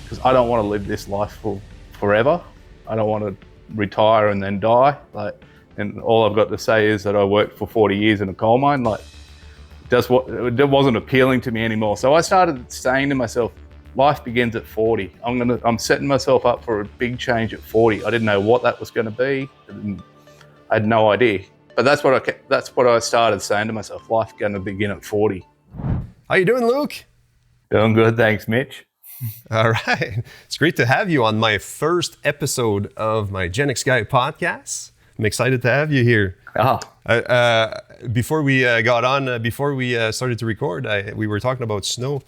because I don't want to live this life forever. I don't want to retire and then die. And all I've got to say is that I worked for 40 years in a coal mine. It wasn't appealing to me anymore. So I started saying to myself, life begins at 40. I'm setting myself up for a big change at 40. I didn't know what that was going to be. I had no idea. But that's what I started saying to myself. Life's going to begin at 40. How you doing, Luke? Doing good, thanks, Mitch. All right. It's great to have you on my first episode of my GenX Guy Podcast. I'm excited to have you here. Before we started to record, we were talking about snow.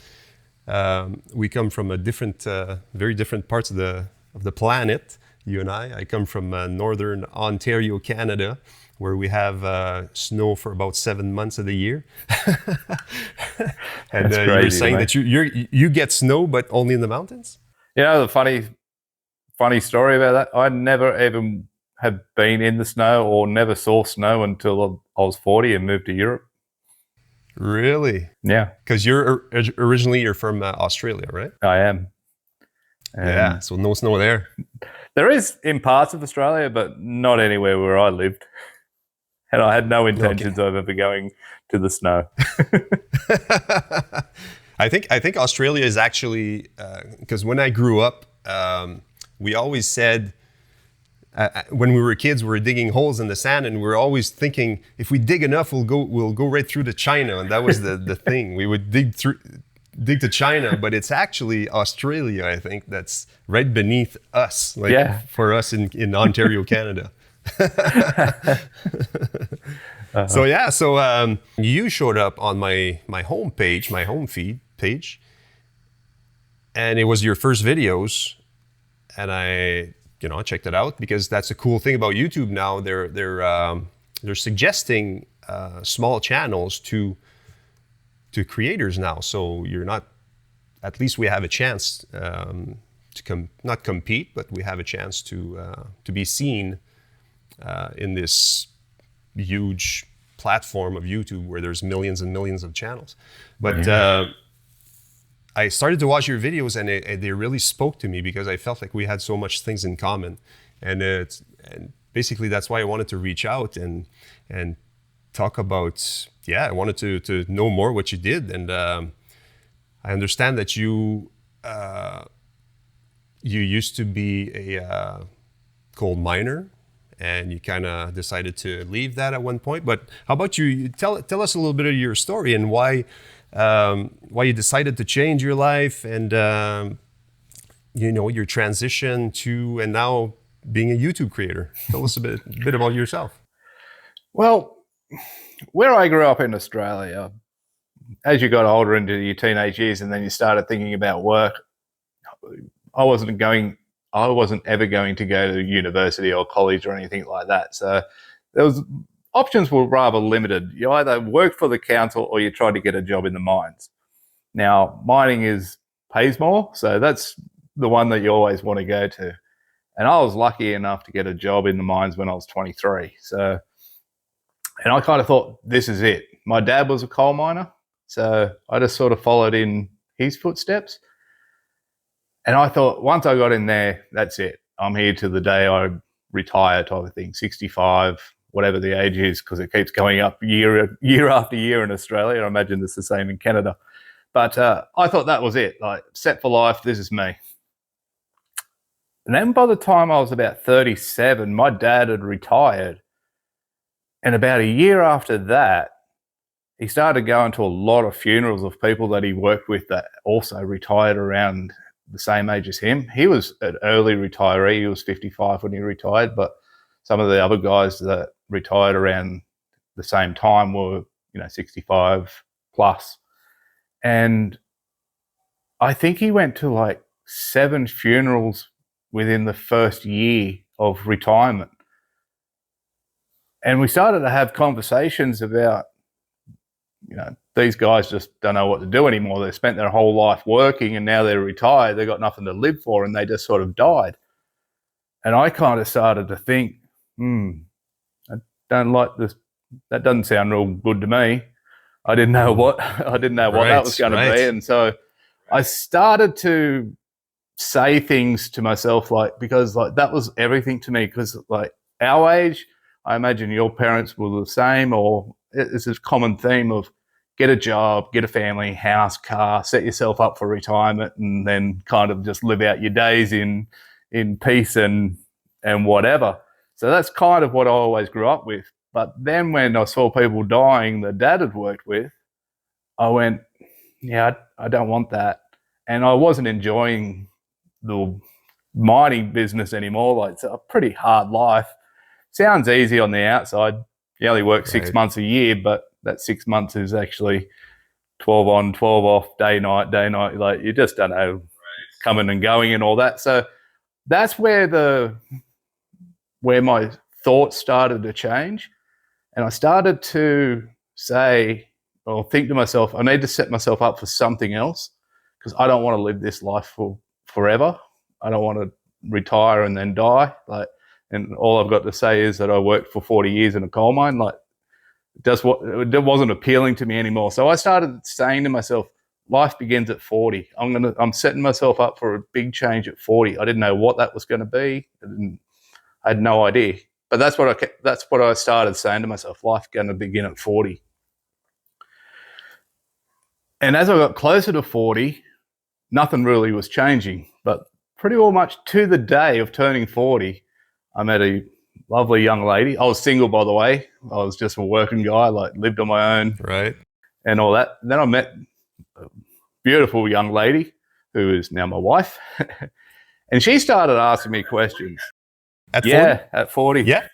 We come from very different parts of the planet, you and I. I come from northern Ontario, Canada, where we have snow for about 7 months of the year. And crazy, you're saying that you get snow, but only in the mountains? You know, the funny story about that, I never even have been in the snow or never saw snow until I was 40 and moved to Europe. Really? Yeah. Because you're from Australia, right? I am. Yeah, so no snow there. There is in parts of Australia, but not anywhere where I lived. And I had no intentions of ever going to the snow. I think Australia is actually, because when I grew up, we always said, when we were kids, we were digging holes in the sand, and we were always thinking, if we dig enough, we'll go right through to China, and that was the thing. We would dig to China, but it's actually Australia, I think, that's right beneath us, for us in Ontario, Canada. So you showed up on my home feed page, and it was your first videos, and I checked it out because that's a cool thing about YouTube now. They're suggesting small channels to creators now. So you're not. At least we have a chance to not compete, but we have a chance to be seen in this huge platform of YouTube where there's millions and millions of channels. But I started to watch your videos, and they really spoke to me because I felt like we had so much things in common, and basically that's why I wanted to reach out and talk about. Yeah, I wanted to know more what you did, and I understand that you used to be a coal miner, and you kind of decided to leave that at one point. But how about you tell us a little bit of your story and why you decided to change your life, and your transition to and now being a YouTube creator. Tell us a bit about yourself. Well, where I grew up in Australia, as you got older into your teenage years and then you started thinking about work, I wasn't ever going to go to university or college or anything like that. So options were rather limited. You either worked for the council or you tried to get a job in the mines. Now, mining pays more, so that's the one that you always want to go to. And I was lucky enough to get a job in the mines when I was 23. And I kind of thought, this is it. My dad was a coal miner, so I just sort of followed in his footsteps. And I thought, once I got in there, that's it. I'm here to the day I retire type of thing, 65, whatever the age is, because it keeps going up year after year in Australia. I imagine it's the same in Canada. But I thought that was it, like set for life, this is me. And then by the time I was about 37, my dad had retired. And about a year after that, he started going to a lot of funerals of people that he worked with that also retired around the same age as him. He was an early retiree. He was 55 when he retired, but some of the other guys that retired around the same time were, 65 plus. And I think he went to like 7 funerals within the first year of retirement. And we started to have conversations about, these guys just don't know what to do anymore. They've spent their whole life working and now they're retired. They've got nothing to live for and they just sort of died. And I kind of started to think, I don't like this. That doesn't sound real good to me. I didn't know what that was going to be. And so I started to say things to myself, like, because like that was everything to me, because like our age, I imagine your parents were the same, or it's a common theme of get a job, get a family, house, car, set yourself up for retirement, and then kind of just live out your days in peace and whatever. So that's kind of what I always grew up with. But then when I saw people dying that Dad had worked with, I went, yeah, I don't want that. And I wasn't enjoying the mining business anymore. Like, it's a pretty hard life. Sounds easy on the outside. You only work 6 months a year, but that 6 months is actually 12 on, 12 off, day, night. Like, you just don't know, coming and going and all that. So that's where my thoughts started to change. And I started to say, or think to myself, I need to set myself up for something else, because I don't want to live this life for forever. I don't want to retire and then die. Like, and all I've got to say is that I worked for 40 years in a coal mine. Like, it wasn't appealing to me anymore. So I started saying to myself, life begins at 40. I'm setting myself up for a big change at 40. I didn't know what that was going to be. I had no idea. But that's what I started saying to myself. Life's going to begin at 40. And as I got closer to 40, nothing really was changing. But pretty well much to the day of turning 40, I met a lovely young lady. I was single, by the way. I was just a working guy, like lived on my own, right, and all that. Then I met a beautiful young lady who is now my wife, and she started asking me questions. At 40? At 40. Yeah,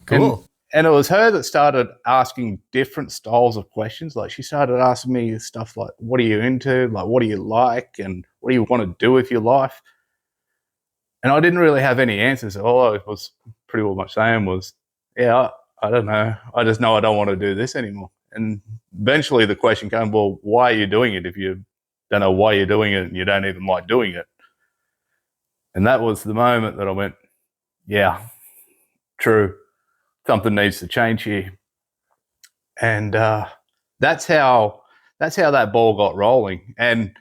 cool. And it was her that started asking different styles of questions. Like, she started asking me stuff like, what are you into? Like, what do you like? And what do you want to do with your life? And I didn't really have any answers. All I was pretty well much saying was, yeah, I don't know. I just know I don't want to do this anymore. And eventually the question came, well, why are you doing it if you don't know why you're doing it and you don't even like doing it? And that was the moment that I went, yeah, true. Something needs to change here. And that's how that ball got rolling. And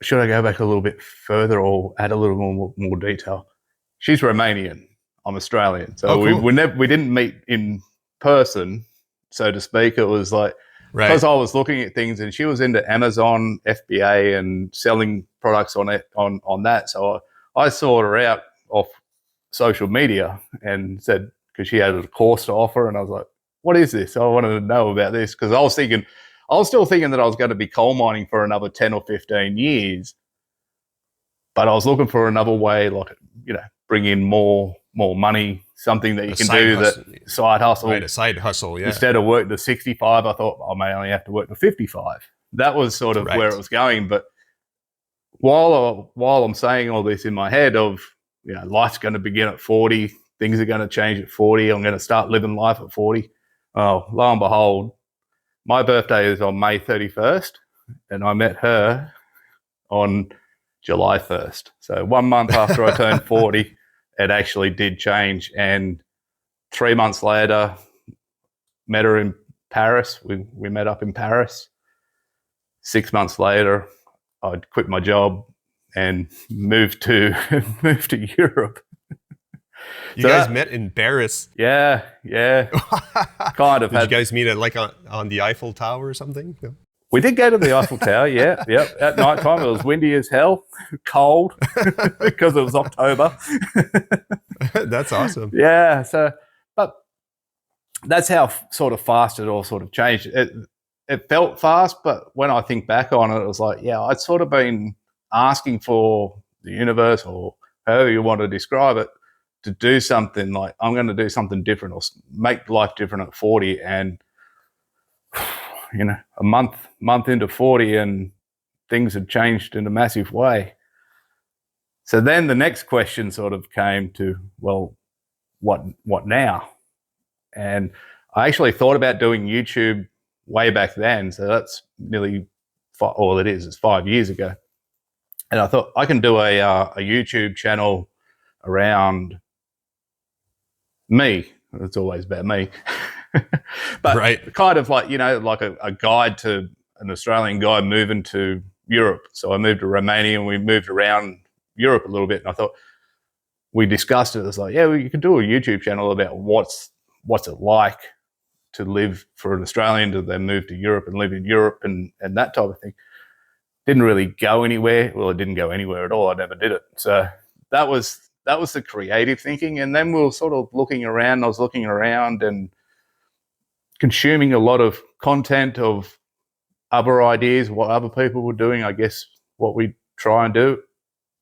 should I go back a little bit further or add a little more detail? She's Romanian. I'm Australian. So cool. we didn't meet in person, so to speak. It was like, because I was looking at things, and she was into Amazon, FBA, and selling products on that. So I sought her out off social media and said, because she had a course to offer, and I was like, what is this? I wanted to know about this, because I was still thinking that I was going to be coal mining for another 10 or 15 years, but I was looking for another way, like, bring in more money, something that you can do, that side hustle. Right, a side hustle, yeah. Instead of work to 65, I thought I may only have to work to 55. That was sort of where it was going. But while I'm saying all this in my head of, life's going to begin at 40, things are going to change at 40, I'm going to start living life at 40. Oh, lo and behold, my birthday is on May 31st, and I met her on July 1st. So 1 month after I turned 40, it actually did change. And 3 months later, met her in Paris. We met up in Paris. 6 months later, I'd quit my job and moved to Europe. You guys met in Paris? Yeah. Kind of. Did you guys meet on the Eiffel Tower or something? No? We did go to the Eiffel Tower, yeah. Yep. At night time, it was windy as hell, cold, because it was October. That's awesome. Yeah. So, but that's how sort of fast it all sort of changed. It felt fast, but when I think back on it, it was like, yeah, I'd sort of been asking for the universe, or however you want to describe it, to do something. Like, I'm going to do something different or make life different at 40. And, a month into 40, and things had changed in a massive way. So then the next question sort of came to, well, what now? And I actually thought about doing YouTube way back then. So that's nearly, it's 5 years ago. And I thought I can do a YouTube channel around me. It's always about me. But kind of like, like a guide to an Australian guy moving to Europe. So I moved to Romania and we moved around Europe a little bit. And I thought, we discussed it. It was like, yeah, well, you could do a YouTube channel about what's it like to live for an Australian to then move to Europe and live in Europe and that type of thing. Didn't really go anywhere. Well, it didn't go anywhere at all. I never did it. So that was the creative thinking. And then we were sort of looking around. I was looking around and consuming a lot of content of other ideas, what other people were doing, I guess what we try and do.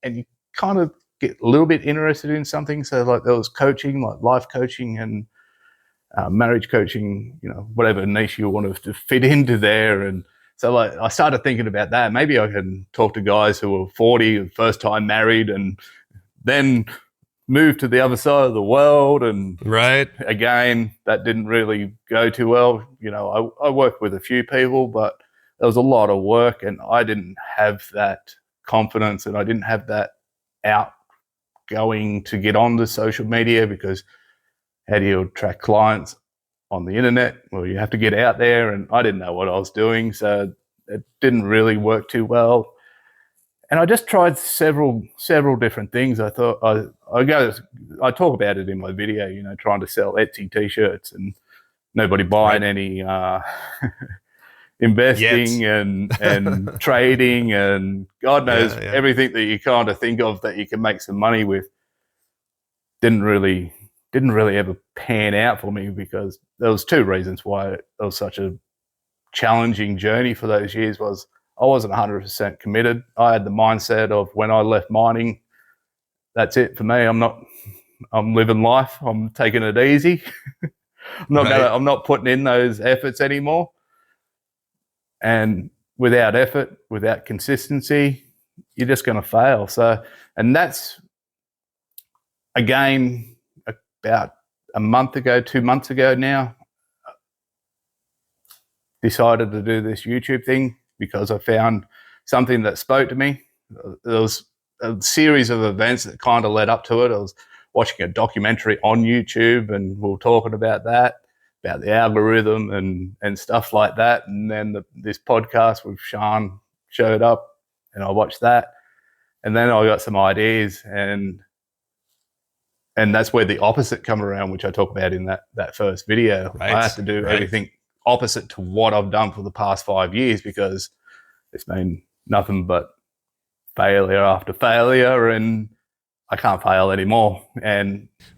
And you kind of get a little bit interested in something. So like there was coaching, like life coaching and marriage coaching, whatever niche you wanted to fit into there. And so like I started thinking about that. Maybe I can talk to guys who are 40, first time married, and then moved to the other side of the world. And right, again, that didn't really go too well. I worked with a few people, but there was a lot of work and I didn't have that confidence and I didn't have that outgoing to get on the social media, because how do you attract clients on the internet? Well, you have to get out there, and I didn't know what I was doing, so it didn't really work too well. And I just tried several different things. I thought I talk about it in my video, trying to sell Etsy t-shirts and nobody buying any investing and trading and God knows everything that you kind of think of that you can make some money with didn't really ever pan out for me, because there was two reasons why it was such a challenging journey for those years. Was I wasn't 100% committed. I had the mindset of when I left mining, that's it for me. I'm living life. I'm taking it easy. I'm not putting in those efforts anymore. And without effort, without consistency, you're just going to fail. So, and that's, again, about a month ago, 2 months ago now, decided to do this YouTube thing because I found something that spoke to me. There was a series of events that kind of led up to it. I was watching a documentary on YouTube and we were talking about that, about the algorithm and stuff like that. And then this podcast with Sean showed up and I watched that. And then I got some ideas and that's where the opposite come around, which I talk about in that first video. Right. I have to do everything opposite to what I've done for the past 5 years, because it's been nothing but failure after failure and I can't fail anymore.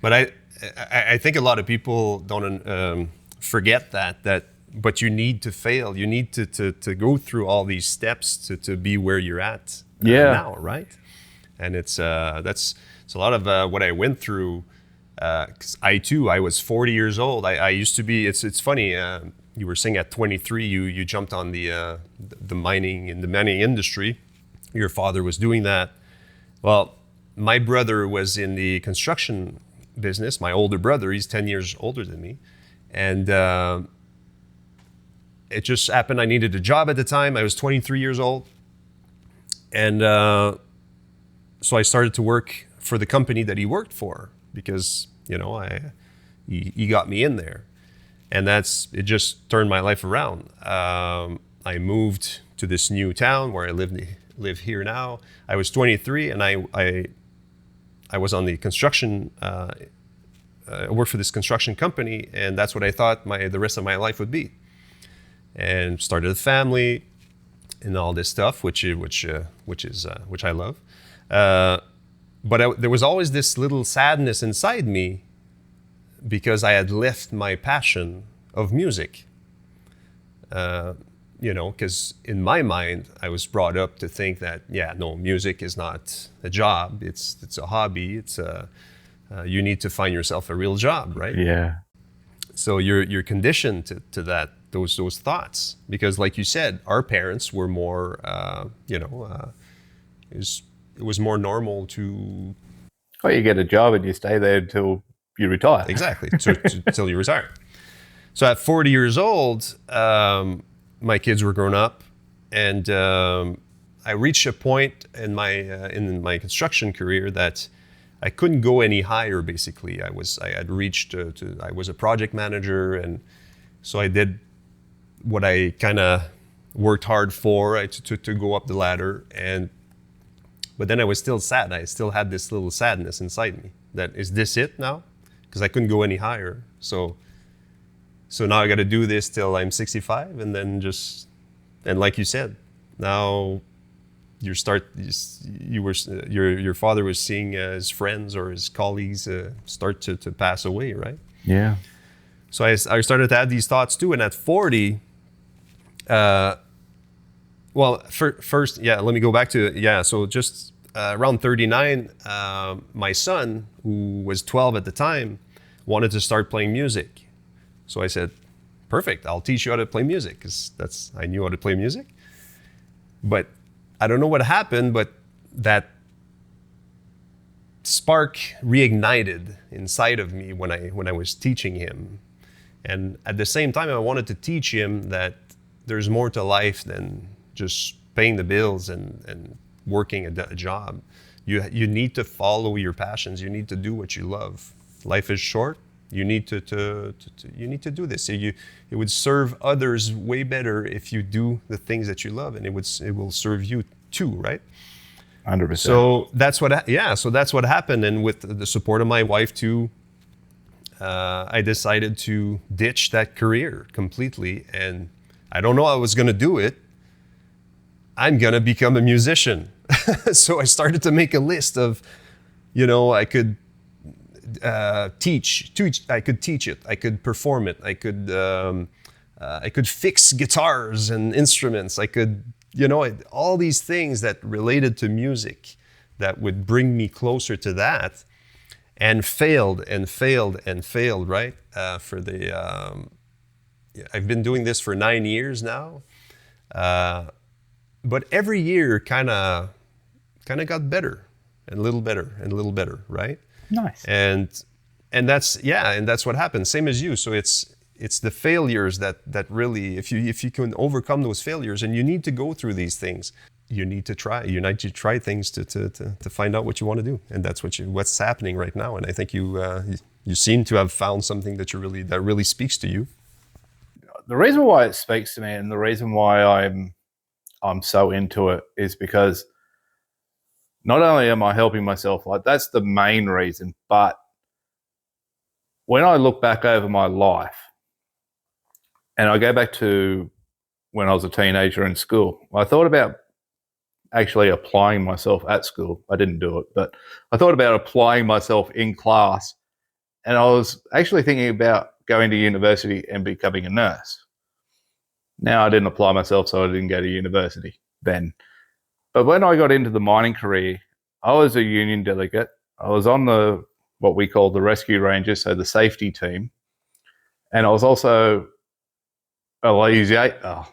But I think a lot of people don't forget that but you need to fail. You need to go through all these steps to be where you're at now, right? And it's a lot of what I went through. 'Cause I was 40 years old. I used to be. It's funny. You were saying at 23, you jumped on the mining industry. Your father was doing that. Well, my brother was in the construction business. My older brother, he's 10 years older than me, and it just happened. I needed a job at the time. I was 23 years old, and so I started to work for the company that he worked for, because he got me in there, and it just turned my life around. I moved to this new town where I live here now. I was 23 and I was on the construction. I worked for this construction company, and that's what I thought the rest of my life would be. And started a family and all this stuff, which I love. But there was always this little sadness inside me, because I had left my passion of music. Because in my mind, I was brought up to think that, music is not a job. It's a hobby. It's you need to find yourself a real job, right? Yeah. So you're conditioned to that, those thoughts, because like you said, our parents were more, it was more normal to. Well, you get a job and you stay there until you retire. Exactly, until you retire. So at 40 years old, my kids were grown up, and I reached a point in my construction career that I couldn't go any higher. Basically, I had reached I was a project manager, and so I did what I kind of worked hard for, right, to go up the ladder. But then I was still sad. I still had this little sadness inside me. That is this it now? Because I couldn't go any higher. So now I got to do this till I'm 65, and then and like you said, now your father was seeing his friends or his colleagues start to pass away, right? Yeah. So I started to have these thoughts too, and at 40. First, let me go back to, so just around 39, my son, who was 12 at the time, wanted to start playing music. So I said, perfect, I'll teach you how to play music, because I knew how to play music. But I don't know what happened, but that spark reignited inside of me when I was teaching him. And at the same time, I wanted to teach him that there's more to life than just paying the bills and working a job. You need to follow your passions. You need to do what you love. Life is short. You need to do this. It would serve others way better if you do the things that you love, and it will serve you too, right? 100%. So that's what happened, and with the support of my wife too, I decided to ditch that career completely, and I don't know how I was going to do it. I'm going to become a musician. So I started to make a list of, I could teach. I could teach it. I could perform it. I could fix guitars and instruments. I could, all these things that related to music that would bring me closer to that, and failed, right? I've been doing this for 9 years now, but every year kind of got better and a little better, right? Nice. And that's what happens. Same as you. So it's the failures that really, if you can overcome those failures, and you need to go through these things. You need to try things to find out what you want to do, and that's what's happening right now. And I think you seem to have found something that really speaks to you. The reason why it speaks to me, and the reason why I'm so into it, is because not only am I helping myself, like that's the main reason, but when I look back over my life, and I go back to when I was a teenager in school, I thought about actually applying myself at school. I didn't do it, but I thought about applying myself in class, and I was actually thinking about going to university and becoming a nurse. Now, I didn't apply myself, so I didn't go to university then. But when I got into the mining career, I was a union delegate. I was on what we call the rescue rangers, so the safety team. And I was also I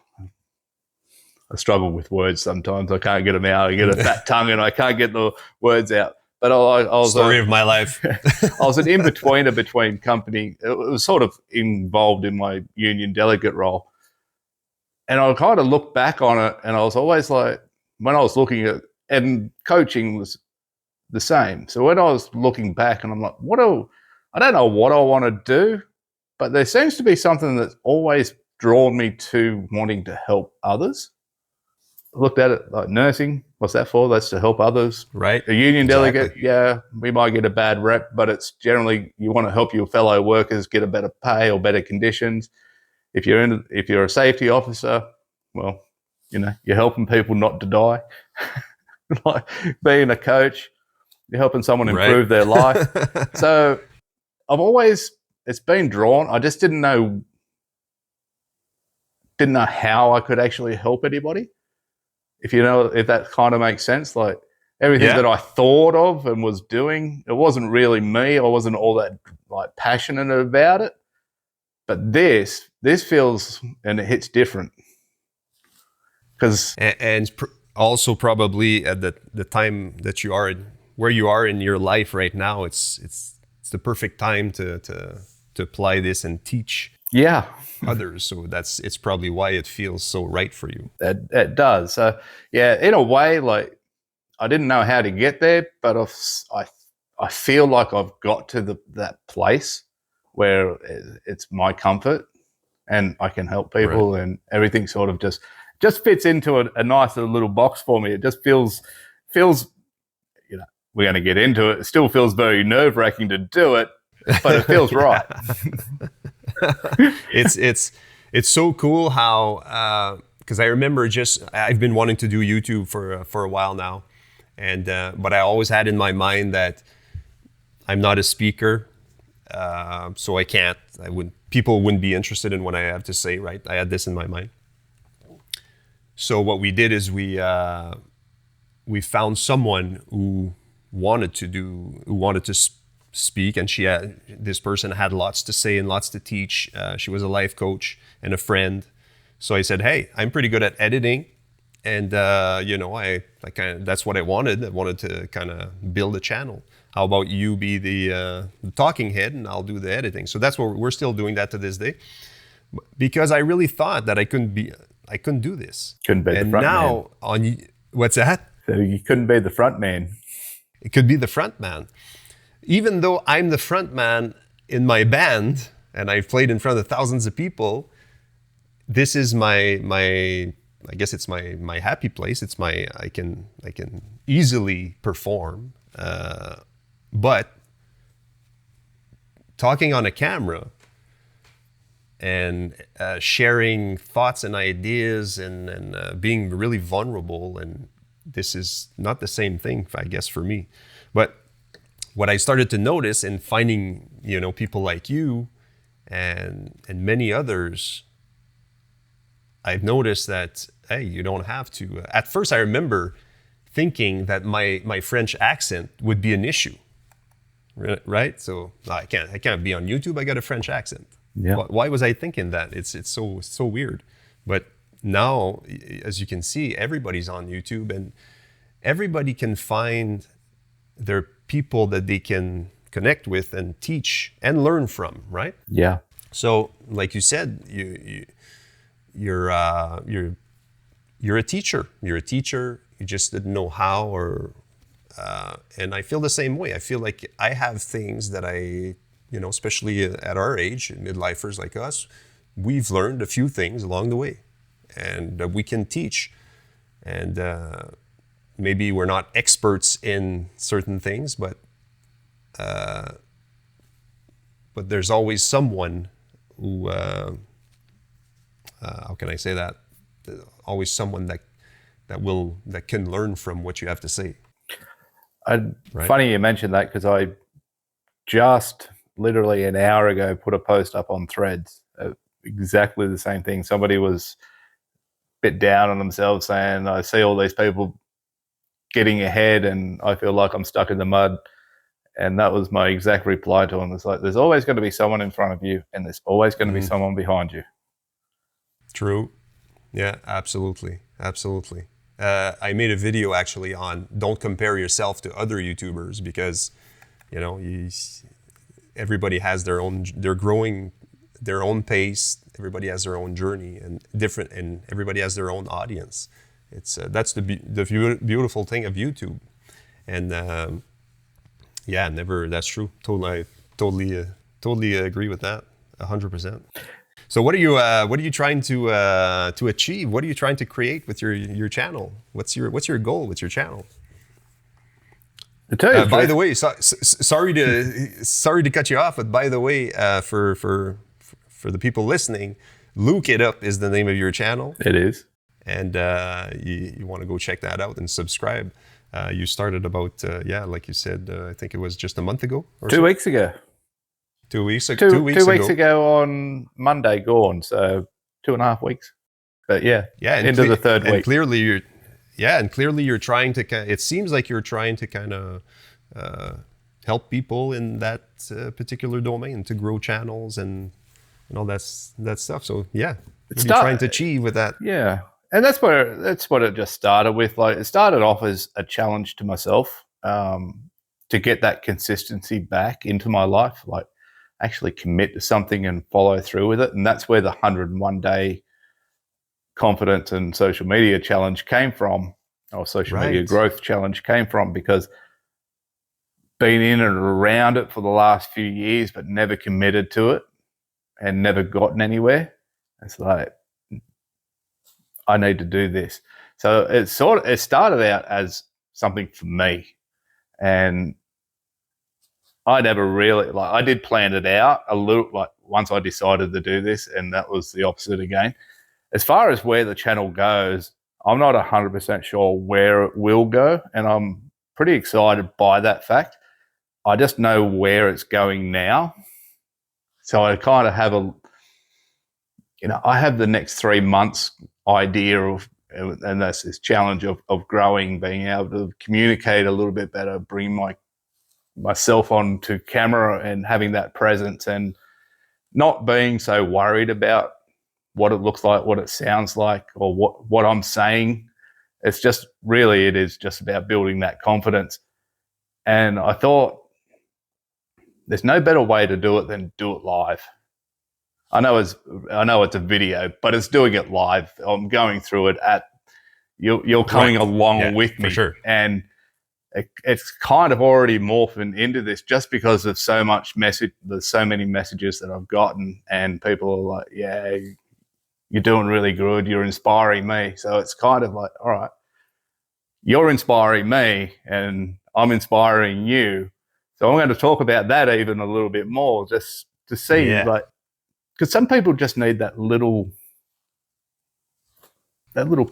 struggle with words sometimes. I can't get them out. I get a fat tongue and I can't get the words out. But I was story of my life. I was an in-betweener between company. It was sort of involved in my union delegate role. And I kind of look back on it, and I was always like, when I was looking at, and coaching was the same. So when I was looking back, and I'm like, I don't know what I want to do, but there seems to be something that's always drawn me to wanting to help others. I looked at it like nursing. What's that for? That's to help others. Right. A union delegate, yeah, we might get a bad rep, but it's generally you want to help your fellow workers get a better pay or better conditions. If you're a safety officer, well, you're helping people not to die. Like being a coach, you're helping someone improve their life. So it's been drawn. I just didn't know how I could actually help anybody. If that kind of makes sense, like everything that I thought of and was doing, it wasn't really me. I wasn't all that like passionate about it. But this feels, and it hits different. And also probably at the time that you are where you are in your life right now, it's the perfect time to apply this and teach others. So it's probably why it feels so right for you. It does. So yeah, in a way, like I didn't know how to get there, but I feel like I've got to that place where it's my comfort and I can help people, and everything sort of just just fits into a nice little box for me. It just feels, we're going to get into it. It still feels very nerve-wracking to do it, but it feels right. It's so cool how, because I remember I've been wanting to do YouTube for a while now, and but I always had in my mind that I'm not a speaker, so people wouldn't be interested in what I have to say, right? I had this in my mind. So what we did is we found someone who wanted to speak, and this person had lots to say and lots to teach. She was a life coach and a friend. So I said, hey, I'm pretty good at editing, and that's what I wanted. I wanted to kind of build a channel. How about you be the talking head, and I'll do the editing? So that's what we're still doing that to this day, because I really thought that I couldn't do this. Couldn't be the front man. What's that? So you couldn't be the front man. It could be the front man. Even though I'm the front man in my band and I've played in front of thousands of people, this is my I guess it's my happy place. It's I can easily perform. But talking on a camera and sharing thoughts and ideas and being really vulnerable, and this is not the same thing, I guess, for me. But what I started to notice in finding, people like you and many others, I've noticed that, hey, you don't have to. At first, I remember thinking that my French accent would be an issue, right? So I can't be on YouTube. I got a French accent. Yeah. Why was I thinking that? It's so weird. But now, as you can see, everybody's on YouTube, and everybody can find their people that they can connect with and teach and learn from, right? Yeah. So, like you said, you're a teacher. You're a teacher. You just didn't know how, and I feel the same way. I feel like I have things that especially at our age, midlifers like us, we've learned a few things along the way, and we can teach. And maybe we're not experts in certain things, but there's always someone who, how can I say that? Always someone that can learn from what you have to say. Right? Funny you mentioned that, because I just literally an hour ago put a post up on Threads, exactly the same thing. Somebody was a bit down on themselves, saying, I see all these people getting ahead and I feel like I'm stuck in the mud. And that was my exact reply to them. It's like, there's always going to be someone in front of you, and there's always going to be someone behind you. True. Yeah, absolutely. I made a video actually on don't compare yourself to other YouTubers, because everybody has they're growing their own pace. Everybody has their own journey and everybody has their own audience. It's that's the beautiful thing of YouTube. And that's true. Totally agree with that. 100%. So what are you trying to achieve? What are you trying to create with your channel? What's your goal with your channel? By the way, sorry to cut you off, but by the way, for the people listening, Luke It Up is the name of your channel. It is, and you want to go check that out and subscribe. You started about like you said, I think it was just a month ago or 2 weeks ago. 2 weeks ago. 2 weeks ago on Monday gone, so 2.5 weeks. But into the third week. And clearly you're trying to. It seems like you're trying to kind of help people in that particular domain to grow channels and all that stuff. So what are you trying to achieve with that? Yeah, and that's what it just started with. Like, it started off as a challenge to myself to get that consistency back into my life. Like, actually commit to something and follow through with it. And that's where the 101 day confidence and social media challenge came from, or social media growth challenge came from, because been in and around it for the last few years, but never committed to it and never gotten anywhere. It's like, I need to do this. So it started out as something for me, and I never really I did plan it out a little, like once I decided to do this, and that was the opposite again. As far as where the channel goes, I'm not 100% sure where it will go, and I'm pretty excited by that fact. I just know where it's going now. So I kind of have I have the next 3 months idea of, and that's this challenge of growing, being able to communicate a little bit better, bring myself onto camera and having that presence, and not being so worried about what it looks like, what it sounds like, or what I'm saying. It's just really, it is just about building that confidence. And I thought there's no better way to do it than do it live. I know it's a video, but it's doing it live. I'm going through it you're coming along with me. For sure. And it's kind of already morphed into this just because of so much message. There's so many messages that I've gotten, and people are like, yeah, you're doing really good. You're inspiring me. So it's kind of like, all right, you're inspiring me and I'm inspiring you. So I'm going to talk about that even a little bit more, just to see, because some people just need that little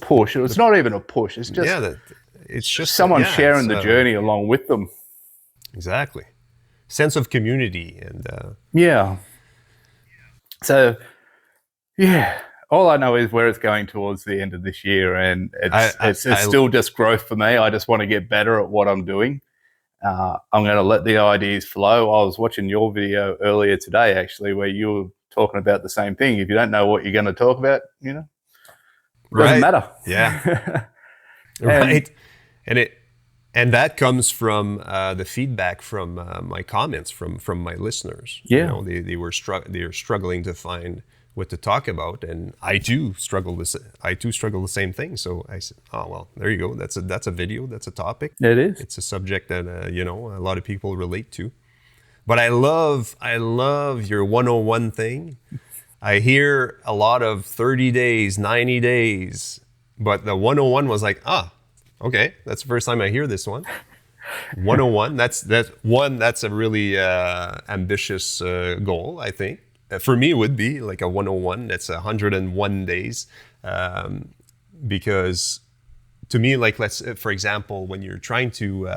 push. It's not even a push. It's just it's just someone sharing the journey along with them. Exactly, sense of community and So all I know is where it's going towards the end of this year, and it's still just growth for me. I just want to get better at what I'm doing. I'm going to let the ideas flow. I was watching your video earlier today, actually, where you were talking about the same thing. If you don't know what you're going to talk about, it doesn't matter. Yeah. Right. And that comes from the feedback from my comments from my listeners. Yeah. They're struggling to find what to talk about, and I too struggle the same thing. So I said, oh well, there you go. That's a video. That's a topic. It is. It's a subject that a lot of people relate to. But I love your 101 thing. I hear a lot of 30 days, 90 days, but the 101 was like, okay, that's the first time I hear this one. 101. That's a really ambitious goal, I think. For me, it would be like a 101. That's 101 days, because to me, like, for example, when you're trying to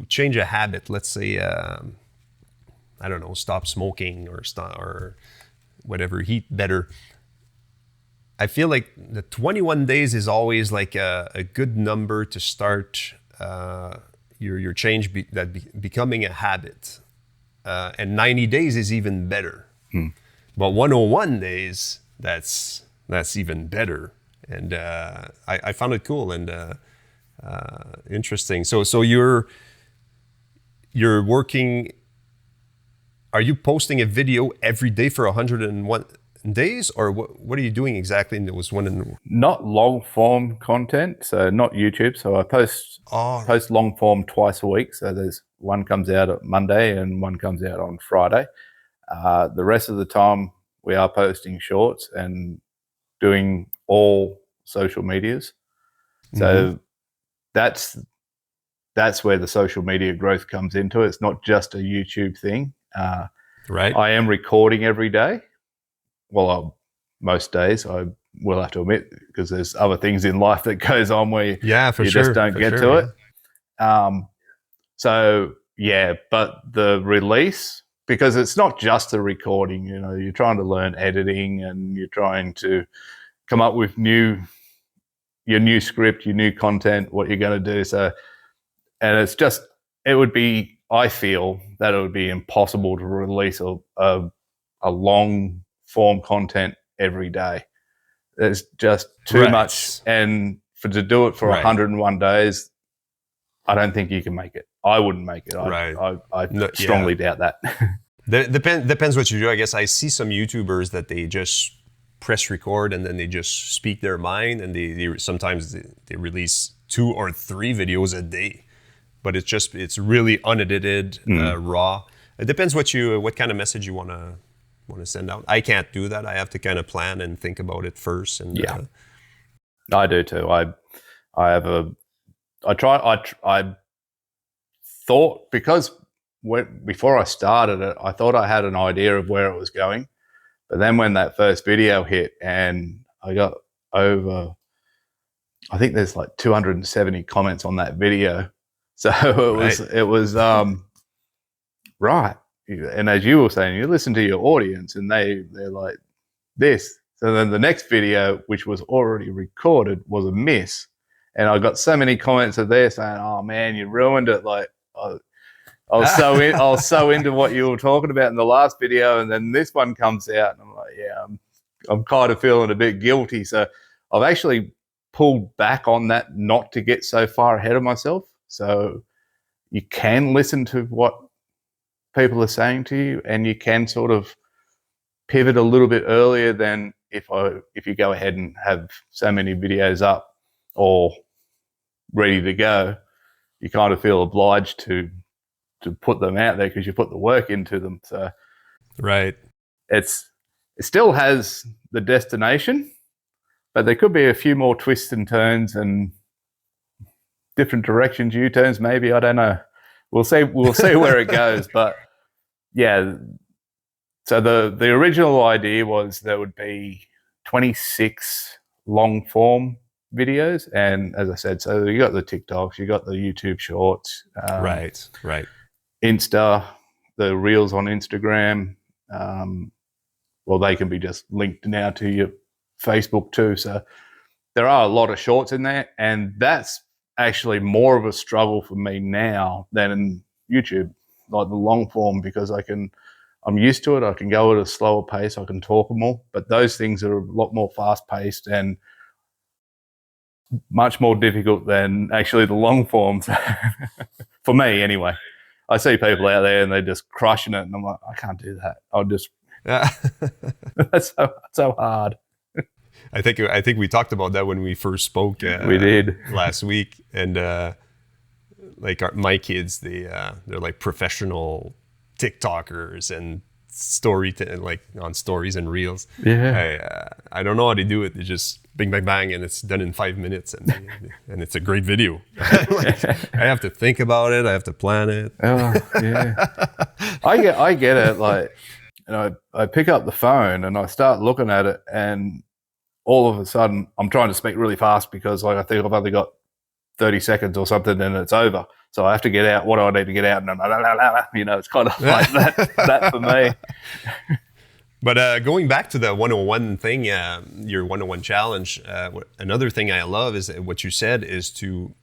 change a habit, let's say, I don't know, stop smoking or whatever, eat better. I feel like the 21 days is always like a good number to start your change becoming a habit. And 90 days is even better. But 101 days, that's even better. And I found it cool and interesting. So you're working. Are you posting a video every day for 101 days, or what are you doing exactly? And it was not long form content, so not YouTube. So I post long form twice a week. So there's one comes out on Monday and one comes out on Friday. The rest of the time we are posting shorts and doing all social medias. So that's where the social media growth comes into it. It's not just a YouTube thing. Right. I am recording every day. Well, most days, I will have to admit, because there's other things in life that goes on where you just don't get to it. But the release, because it's not just the recording, you're trying to learn editing and you're trying to come up with your new script, your new content, what you're going to do. So, and I feel that it would be impossible to release a long form content every day. There's just too much, and to do it for 101 days, I don't think you can make it. I wouldn't make it. I strongly doubt that. Depends what you do. I guess I see some YouTubers that they just press record and then they just speak their mind, and they sometimes they release 2 or 3 videos a day, but it's really unedited, raw. It depends what kind of message you want want to send out. I can't do that. I have to kind of plan and think about it first. And I do too. I thought, because before I started it, I thought I had an idea of where it was going. But then when that first video hit and I got over, I think there's like 270 comments on that video. So it was right. And as you were saying, you listen to your audience and they're like this. So then the next video, which was already recorded, was a miss. And I got so many comments of there saying, "Oh man, you ruined it." Like I was so into what you were talking about in the last video, and then this one comes out, and I'm like, yeah, I'm kind of feeling a bit guilty. So I've actually pulled back on that, not to get so far ahead of myself. So you can listen to what people are saying to you, and you can sort of pivot a little bit earlier than if you go ahead and have so many videos up or ready to go. You kind of feel obliged to put them out there because you put the work into them. So right, it still has the destination, but there could be a few more twists and turns and different directions, U-turns maybe. I don't know. We'll see where it goes. But yeah, so the original idea was there would be 26 long form videos, and as I said, so you got the TikToks, you got the YouTube shorts, right, Insta, the reels on Instagram. Well, they can be just linked now to your Facebook too. So there are a lot of shorts in there, and that's actually more of a struggle for me now than in YouTube, like the long form, because I'm used to it. I can go at a slower pace. I can talk more, but those things are a lot more fast paced and much more difficult than actually the long forms for me anyway. I see people out there and they're just crushing it, and I'm like, I can't do that. That's so hard. I think we talked about that when we first spoke. We did last week, and my kids, they're like professional TikTokers and like on stories and reels. Yeah, I don't know how they do it. They just bing bang bang, and it's done in 5 minutes, and it's a great video. Like, I have to think about it. I have to plan it. Oh yeah, I get it. Like, I pick up the phone and I start looking at it, and all of a sudden I'm trying to speak really fast because like I think I've only got 30 seconds or something and it's over. So I have to get out what do I need to get out, and it's kind of like that for me. But going back to the 101 thing, your 101 challenge, another thing I love is that what you said is to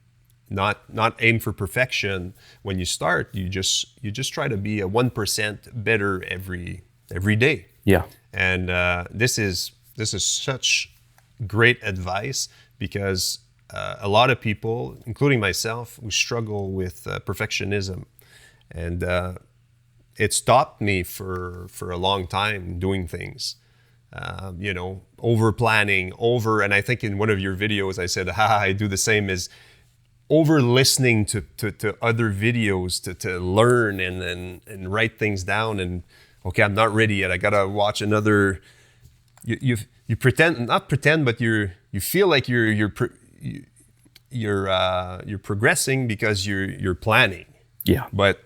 not aim for perfection when you start. You just try to be a 1% better every day. Yeah. And this is such great advice, because a lot of people, including myself, we struggle with perfectionism, and it stopped me for a long time doing things. Over planning, and I think in one of your videos I said, I do the same, is over listening to other videos to learn and write things down, and okay, I'm not ready yet. I gotta watch another. You not pretend, but you feel like you're progressing because you're planning. Yeah. But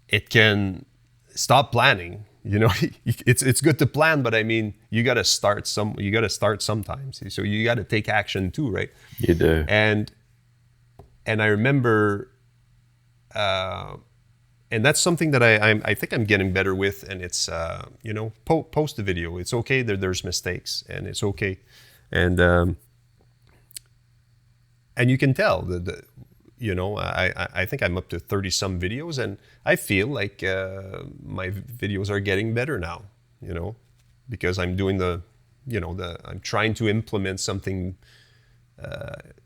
it can stop planning. It's good to plan, but I mean, you got to start sometimes. So you got to take action too, right? You do. And I remember, and that's something that I think I'm getting better with. And it's post the video. It's okay that there's mistakes, and it's okay, and you can tell that. I think I'm up to 30 some videos, and I feel like my videos are getting better now, because I'm doing I'm trying to implement something.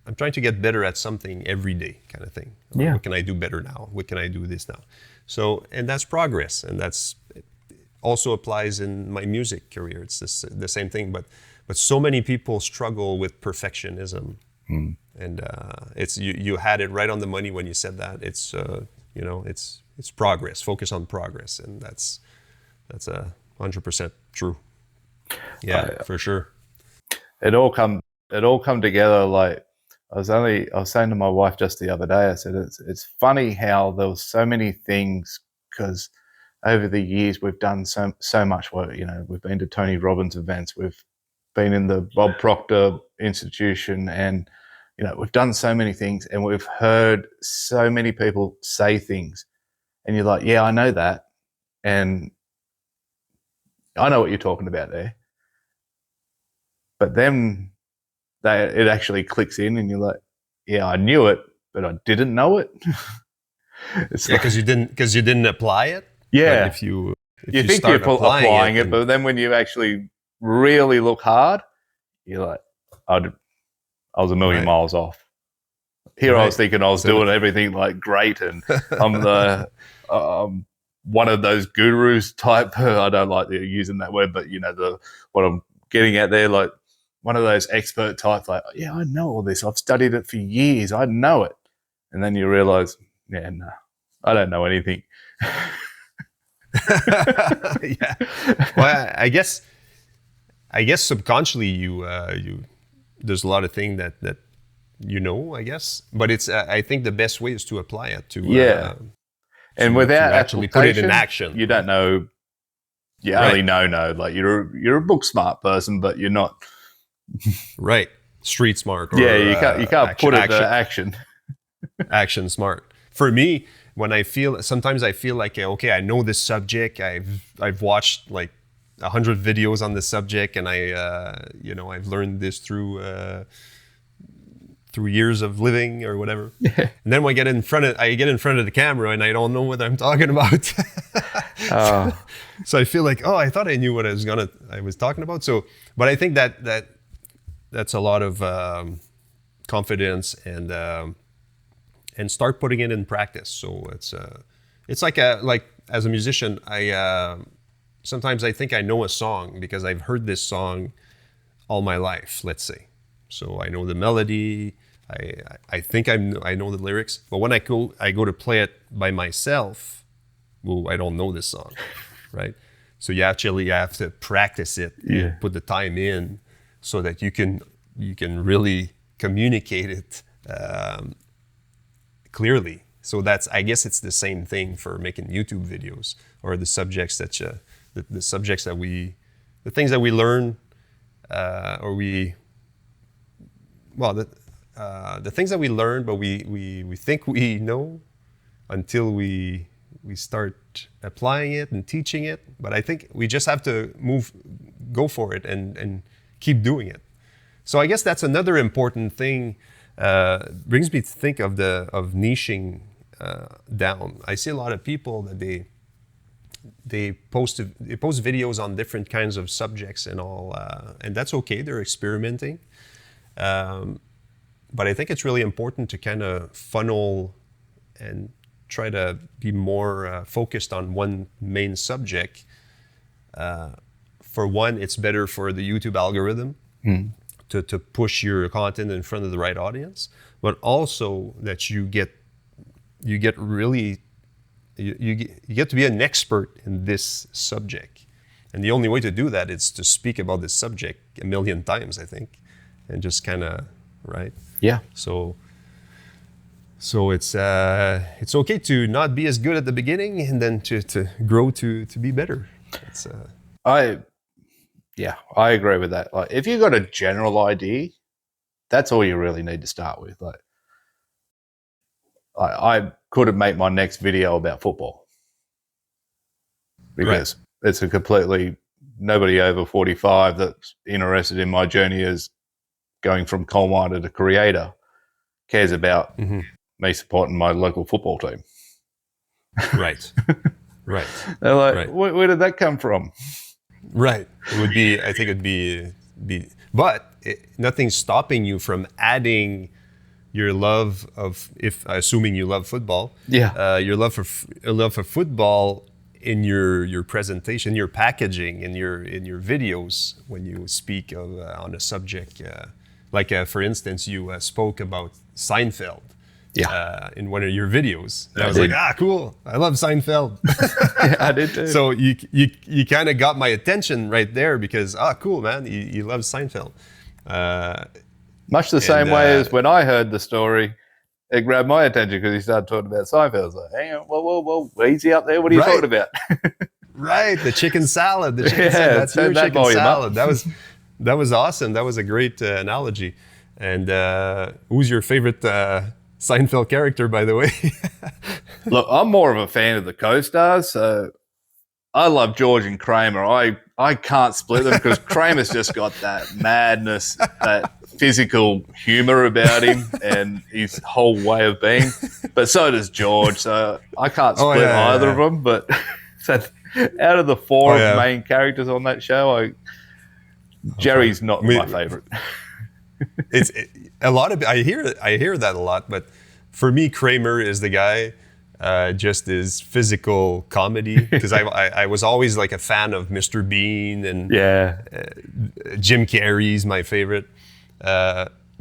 I'm trying to get better at something every day, kind of thing. Yeah. What can I do better now? What can I do this now? So, and that's progress, and it also applies in my music career. It's the same thing, but so many people struggle with perfectionism. And it's you had it right on the money when you said that. It's it's progress. Focus on progress, and that's 100% True. Yeah, for sure. It all come together. Like I was saying to my wife just the other day, I said it's funny how there was so many things, because over the years we've done so much work. You know, we've been to Tony Robbins events, we've been in the Bob Proctor Institution, and you know, we've done so many things, and we've heard so many people say things, and you're like, yeah, I know that, and I know what you're talking about there. But then it actually clicks in, and you're like, yeah, I knew it, but I didn't know it. Because you didn't apply it. Yeah, but if you think you're applying it, but then when you actually really look hard, you're like, I was a million miles off. Here I was thinking I was doing everything like great, and I'm the one of those gurus type. I don't like using that word, but you know what I'm getting at there, like one of those expert types. Like, yeah, I know all this. I've studied it for years. I know it, and then you realize, yeah, no, I don't know anything. Yeah. Well, I guess subconsciously you there's a lot of things that you know, I guess, but it's I think the best way is to apply it to and without actually put it in action. You don't know. You only know. Like you're a book smart person, but you're not street smart. Or, you can't put it to action. Action smart. For me, when sometimes I feel like, okay, I know this subject. I've watched like 100 videos on this subject, and I've learned this through years of living or whatever. And then when I get in front of the camera and I don't know what I'm talking about. So I feel like, I thought I knew what I was talking about. So, but I think that's a lot of confidence and start putting it in practice. So it's like as a musician, sometimes I think I know a song because I've heard this song all my life, let's say. So I know the melody, I think I know the lyrics, but when I go to play it by myself, I don't know this song, right? So you have to practice it, and put the time in, so that you can really communicate it clearly. So I guess it's the same thing for making YouTube videos, or the subjects that the things that we learn, the things that we learn, but we think we know until we start applying it and teaching it. But I think we just have to go for it and keep doing it. So I guess that's another important thing. Brings me to think of niching down. I see a lot of people that they post videos on different kinds of subjects and all, and that's okay. They're experimenting. But I think it's really important to kind of funnel and try to be more focused on one main subject. For one, it's better for the YouTube algorithm to push your content in front of the right audience, but also that you get to be an expert in this subject. And the only way to do that is to speak about this subject a million times, I think, and just kind of, right? Yeah. So it's okay to not be as good at the beginning, and then to grow to be better. I agree with that. Like, if you've got a general idea, that's all you really need to start with. Like, I couldn't make my next video about football because it's a completely nobody over 45 that's interested in my journey as going from coal miner to creator cares about me supporting my local football team. Right. They're like, where did that come from? Right. I think it'd be, but nothing's stopping you from adding your love of, assuming you love football, your love for football in your presentation, your packaging, in your videos when you speak on a subject. For instance, you spoke about Seinfeld, in one of your videos. And I was like, cool. I love Seinfeld. Yeah, I did too. So you kind of got my attention right there because, cool, man. You love Seinfeld. Much the same way as when I heard the story, it grabbed my attention because he started talking about Seinfeld. I was like, hang on, whoa, easy up there. What are you talking about? Right, the chicken salad. The chicken salad. That's your chicken salad. That was awesome. That was a great analogy. And who's your favorite Seinfeld character, by the way? Look, I'm more of a fan of the co-stars, so I love George and Kramer. I can't split them because Kramer's just got that madness, that physical humor about him and his whole way of being. But so does George, so I can't split either of them. But so out of the four main characters on that show, Jerry's not my favorite. It's a lot of I hear that a lot, but for me, Kramer is the guy. Just his physical comedy, because I was always like a fan of Mr. Bean and Jim Carrey's my favorite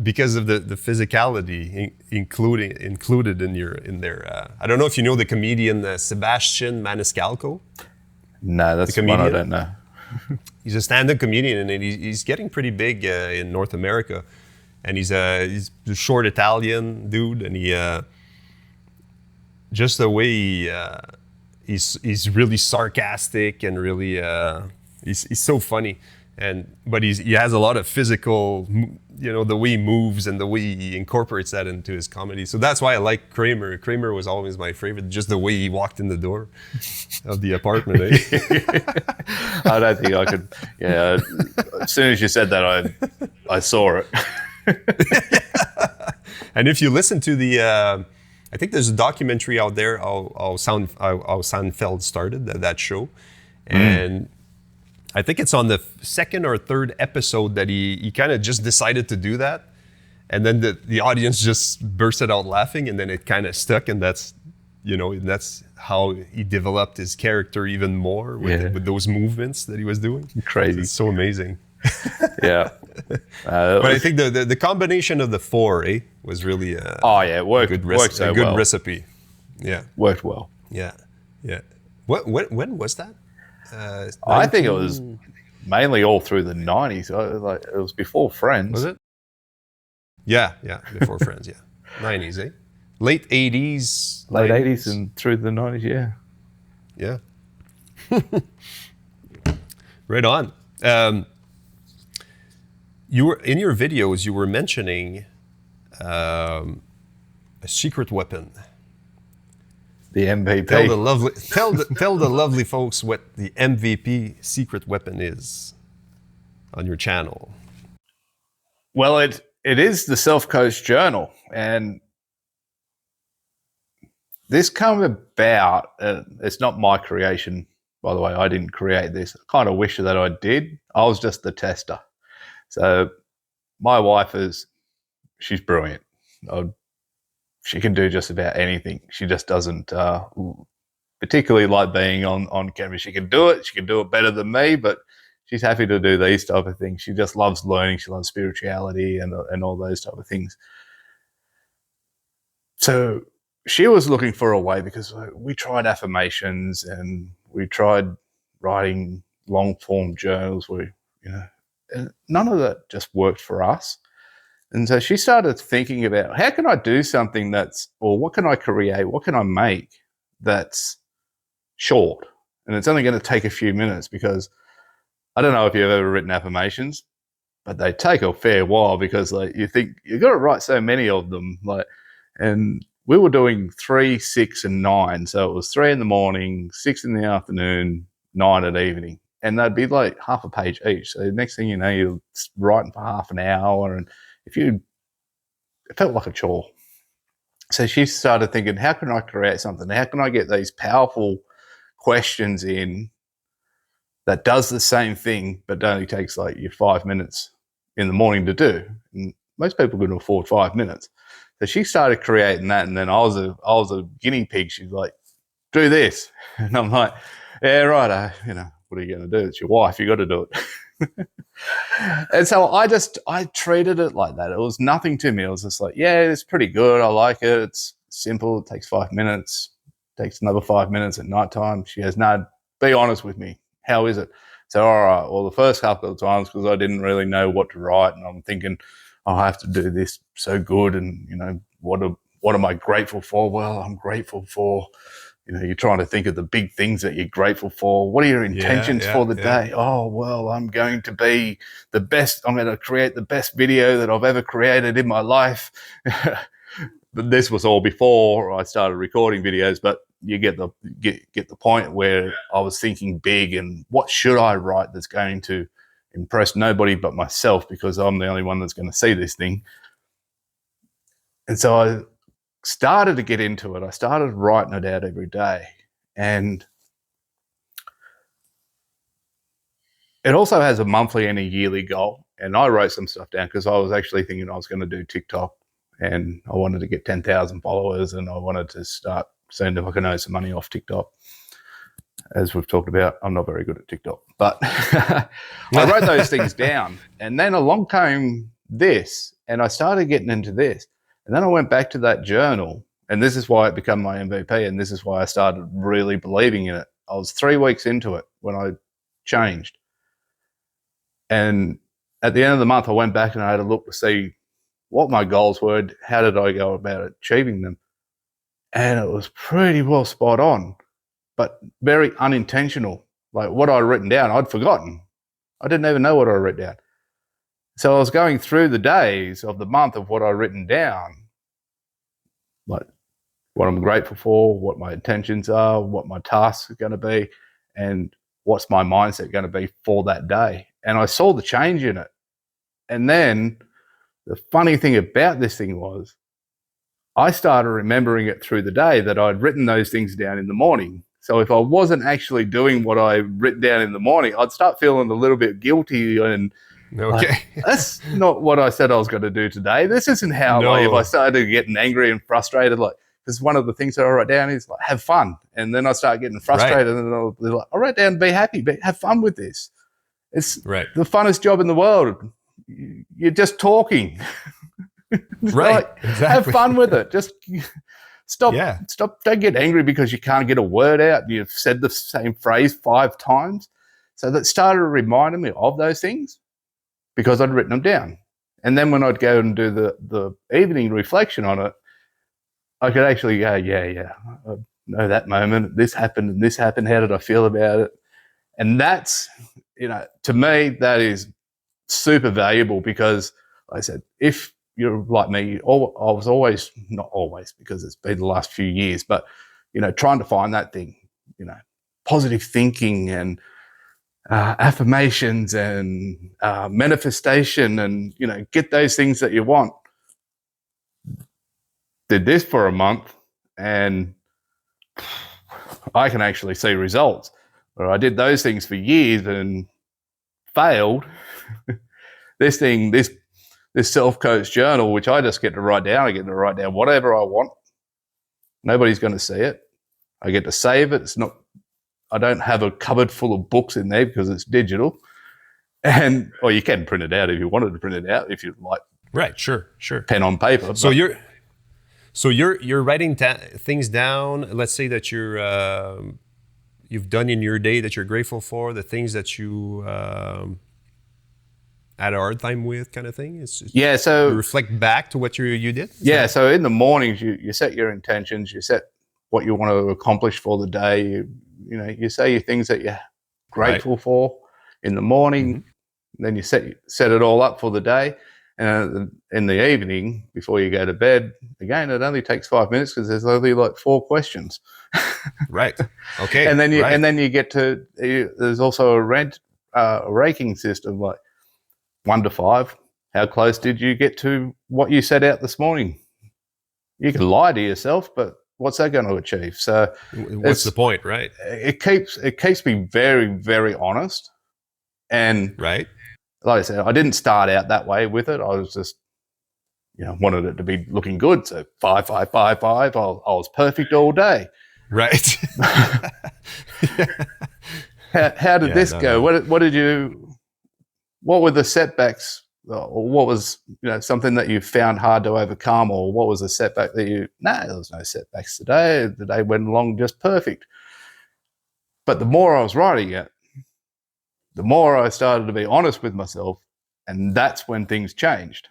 because of the physicality included in there. I don't know if you know the comedian Sebastian Maniscalco. No, that's the one I don't know. He's a stand-up comedian and he's getting pretty big in North America, and he's a short Italian dude, and he. Just the way he's really sarcastic and really he's so funny, but he has a lot of physical, the way he moves and the way he incorporates that into his comedy. So that's why I like Kramer. Kramer was always my favorite, just the way he walked in the door of the apartment. I don't think I could. Yeah, as soon as you said that, I saw it. And if you listen to the. I think there's a documentary out there how Seinfeld started, that show. And I think it's on the second or third episode that he kind of just decided to do that. And then the audience just bursted out laughing, and then it kind of stuck, and that's how he developed his character even more with those movements that he was doing. Crazy. It's so amazing. Yeah. But I think the combination of the four was really it worked. A good recipe. Yeah, worked well. Yeah. When was that? I think it was mainly all through the 90s. It was before Friends. Was it? Yeah, before Friends. Yeah, 90s, late 80s. Late 80s and through the 90s. Yeah. Right on. You were in your videos. You were mentioning a secret weapon. The MVP. Tell the lovely folks what the MVP secret weapon is on your channel. Well, it is the Self-Coach Journal, and this came about. It's not my creation, by the way. I didn't create this. I kind of wish that I did. I was just the tester. So my wife she's brilliant. She can do just about anything. She just doesn't particularly like being on camera. She can do it. She can do it better than me, but she's happy to do these type of things. She just loves learning. She loves spirituality and all those type of things. So she was looking for a way, because we tried affirmations and we tried writing long form journals and none of that just worked for us. And so she started thinking about, how can I do something what can I create? What can I make that's short? And it's only going to take a few minutes, because I don't know if you've ever written affirmations, but they take a fair while, because you think you've got to write so many of them. And we were doing 3, 6, and 9. So it was 3 in the morning, 6 in the afternoon, 9 at evening. And they'd be like half a page each. So the next thing you know, you're writing for half an hour. And it felt like a chore. So she started thinking, how can I create something? How can I get these powerful questions in that does the same thing, but only takes your 5 minutes in the morning to do? And most people can afford 5 minutes. So she started creating that. And then I was a guinea pig. She's like, do this. And I'm like, yeah, right. What are you going to do? It's your wife. You got to do it. And so I treated it like that. It was nothing to me. It was just like, yeah, it's pretty good. I like it. It's simple. It takes 5 minutes. Takes another 5 minutes at nighttime. She goes, no, be honest with me. How is it? So, all right. Well, the first couple of times, because I didn't really know what to write, and I'm thinking, oh, I have to do this so good, and what am I grateful for? Well, I'm grateful for, you're trying to think of the big things that you're grateful for. What are your intentions for the day? Oh, well, I'm going to be the best. I'm going to create the best video that I've ever created in my life. But this was all before I started recording videos, but you get the point where I was thinking big, and what should I write that's going to impress nobody but myself, because I'm the only one that's going to see this thing. And so I started to get into it. I started writing it out every day. And it also has a monthly and a yearly goal. And I wrote some stuff down because I was actually thinking I was going to do TikTok, and I wanted to get 10,000 followers, and I wanted to start seeing if I can earn some money off TikTok. As we've talked about, I'm not very good at TikTok, but I wrote those things down. And then along came this, and I started getting into this. And then I went back to that journal, and this is why it became my MVP, and this is why I started really believing in it. I was 3 weeks into it when I changed. And at the end of the month, I went back and I had a look to see what my goals were, how did I go about achieving them. And it was pretty well spot on, but very unintentional. Like what I'd written down, I'd forgotten. I didn't even know what I wrote down. So I was going through the days of the month of what I'd written down, like what I'm grateful for, what my intentions are, what my tasks are going to be, and what's my mindset going to be for that day. And I saw the change in it. And then the funny thing about this thing was I started remembering it through the day that I'd written those things down in the morning. So if I wasn't actually doing what I written down in the morning, I'd start feeling a little bit guilty and okay, that's not what I said I was going to do today. This isn't how, if I started getting angry and frustrated, because one of the things that I write down is have fun. And then I start getting frustrated, and I'll write down, be happy, have fun with this. It's the funnest job in the world. You're just talking. Exactly. Have fun with it. Just stop. Don't get angry because you can't get a word out. You've said the same phrase 5 times. So that started reminding me of those things because I'd written them down. And then when I'd go and do the evening reflection on it, I could actually go, I know that moment. This happened and this happened. How did I feel about it? And that's, to me, that is super valuable because, like I said, if you're like me, I was always, not always because it's been the last few years, but, trying to find that thing, positive thinking and affirmations and manifestation and, get those things that you want. Did this for a month and I can actually see results. Or I did those things for years and failed. This self-coach journal, which I just get to write down, I get to write down whatever I want. Nobody's going to see it. I get to save it. I don't have a cupboard full of books in there because it's digital. Or you can print it out if you wanted to print it out, if you like. Right, sure. Pen on paper. So you're writing things down. Let's say that you've done in your day that you're grateful for, the things that you had a hard time with, kind of thing. So you reflect back to what you did. So in the mornings you set your intentions, you set what you want to accomplish for the day. You say your things that you're grateful for in the morning. Mm-hmm. Then you set it all up for the day. And in the evening, before you go to bed, again, it only takes 5 minutes because there's only 4 questions. Right. Okay. And then you get to. There's also a ranking system, 1 to 5. How close did you get to what you set out this morning? You can lie to yourself, but what's that going to achieve? So, what's the point, right? It keeps me very, very honest, and right. Like I said, I didn't start out that way with it. I was just, wanted it to be looking good. So 5, 5, 5, 5. I was perfect all day. Right. How did this go? What did you? what were the setbacks, or what was something that you found hard to overcome, or what was a setback that there was no setbacks today. The day went along just perfect. But the more I was writing it, the more I started to be honest with myself, and that's when things changed.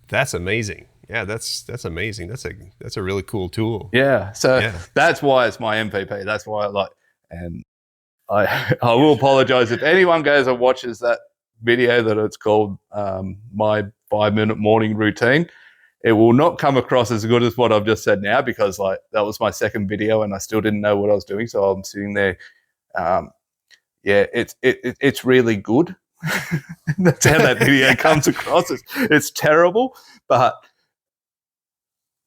That's amazing. Yeah, that's amazing. That's a really cool tool. Yeah. So that's why it's my MVP. That's why I like, and I will apologize if anyone goes and watches that video that it's called my 5-minute morning routine. It will not come across as good as what I've just said now, because like that was my second video and I still didn't know what I was doing. So I'm sitting there. It's really good. That's how that video comes across. It's terrible, but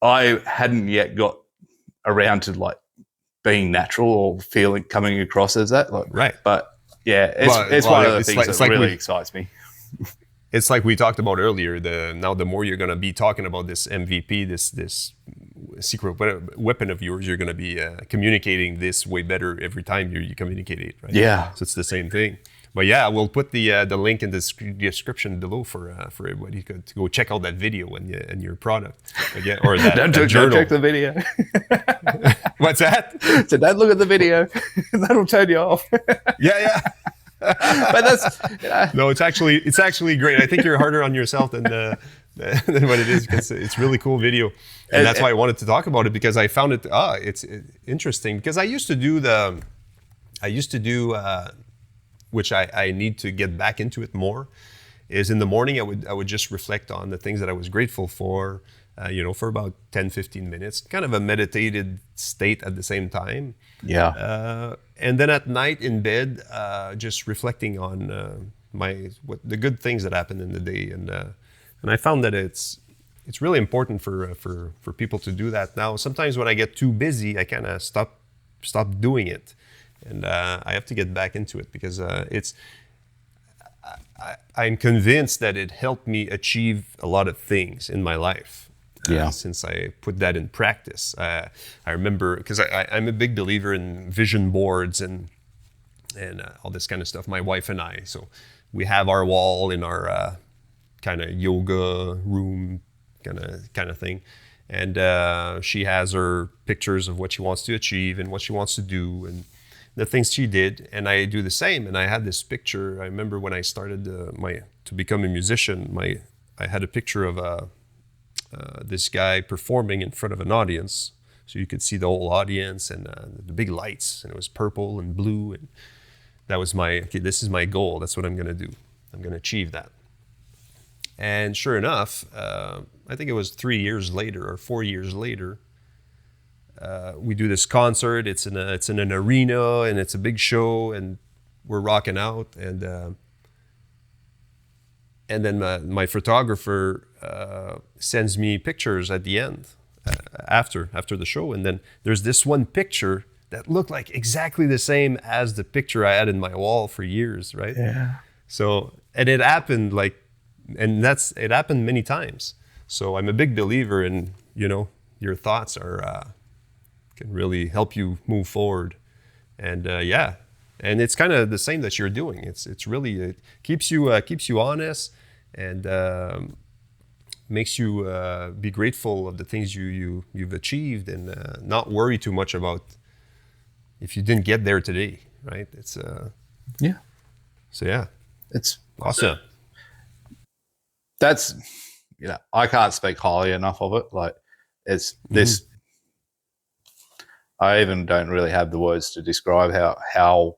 I hadn't yet got around to like being natural or coming across as that. Like, right. But yeah, it's one of the things that really excites me. It's like we talked about earlier. The more you're going to be talking about this MVP, this secret weapon of yours, you're going to be communicating this way better every time you communicate it, right? Yeah. So it's the same thing. But yeah, we'll put the link in the description below for everybody to go check out that video and your product again, or that don't check the video. What's that? So don't look at the video. That'll turn you off. Yeah. But that's no, it's actually great. I think you're harder on yourself than what it is, because it's really cool video, and that's why I wanted to talk about it, because I found it's interesting, because I used to do which I need to get back into it more, is in the morning I would just reflect on the things that I was grateful for, for about 10-15 minutes, kind of a meditated state at the same time. Yeah. And then at night in bed, just reflecting on the good things that happened in the day, and I found that it's really important for people to do that now. Sometimes when I get too busy, I kind of stop doing it. And I have to get back into it, because I'm convinced that it helped me achieve a lot of things in my life. Since I put that in practice. I remember, because I'm a big believer in vision boards and all this kind of stuff. My wife and I, so we have our wall in our kind of yoga room kind of thing. And she has her pictures of what she wants to achieve and what she wants to do, and the things she did, and I do the same. And I had this picture. I remember when I started to become a musician, I had a picture of this guy performing in front of an audience, so you could see the whole audience and the big lights, and it was purple and blue, and that was this is my goal. That's what I'm going to do. I'm going to achieve that. And sure enough, I think it was 3 years later or 4 years later, we do this concert. It's in an arena, and it's a big show, and we're rocking out. And then my photographer sends me pictures at the end, after the show. And then there's this one picture that looked like exactly the same as the picture I had in my wall for years, right? Yeah. So, and it happened it happened many times. So I'm a big believer in, your thoughts can really help you move forward. And and it's kind of the same that you're doing. It's really, it keeps you honest, and makes you be grateful of the things you've achieved, and not worry too much about if you didn't get there today, right? It's yeah. So yeah, it's awesome. That's I can't speak highly enough of it. Like, it's this. I even don't really have the words to describe how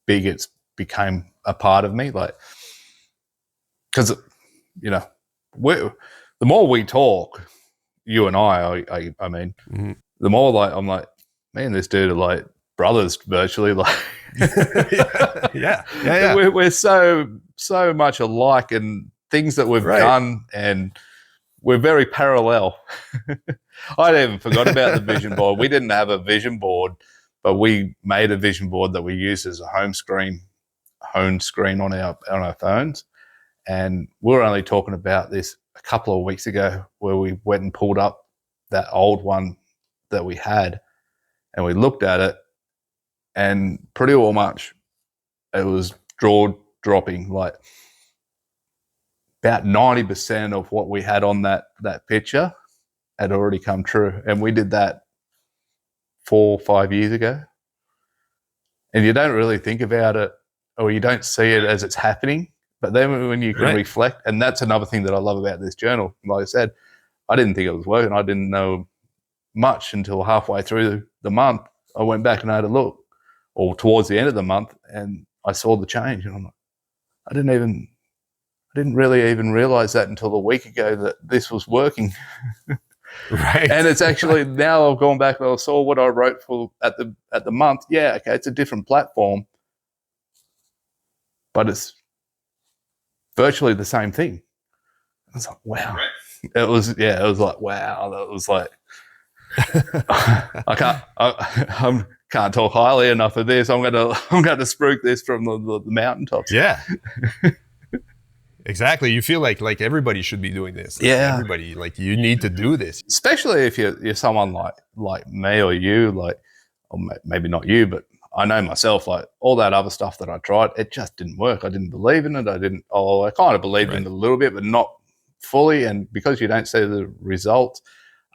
big it's became a part of me. Like, because the more we talk, you and I mean, the more like I'm like, man, this dude are like brothers virtually. Like, yeah. We're so much alike in things that we've done, and we're very parallel. I'd even forgot about the vision board. We didn't have a vision board, but we made a vision board that we used as a home screen on our phones. And we were only talking about this a couple of weeks ago, where we went and pulled up that old one that we had, and we looked at it, and pretty much it was drawn dropping. Like about 90% of what we had on that picture had already come true. And we did that 4 or 5 years ago. And you don't really think about it, or you don't see it as it's happening. But then when you can reflect, and that's another thing that I love about this journal. Like I said, I didn't think it was working. I didn't know much until halfway through the month. I went back and had a look, or towards the end of the month, and I saw the change. And I'm like, I didn't really even realize that until a week ago that this was working. Right. And it's actually, now I've gone back and I saw what I wrote for at the month. Yeah, okay, it's a different platform, but it's virtually the same thing. I was like, wow. Right. It was like, wow. That was like, I can't talk highly enough of this. I'm gonna spruik this from the mountaintops. Yeah. Exactly. You feel like everybody should be doing this. Yeah. Everybody, like, you need to do this. Especially if you're someone like me or you, like, or maybe not you, but I know myself, like all that other stuff that I tried, it just didn't work. I didn't believe in it. I kind of believed in it a little bit, but not fully. And because you don't see the results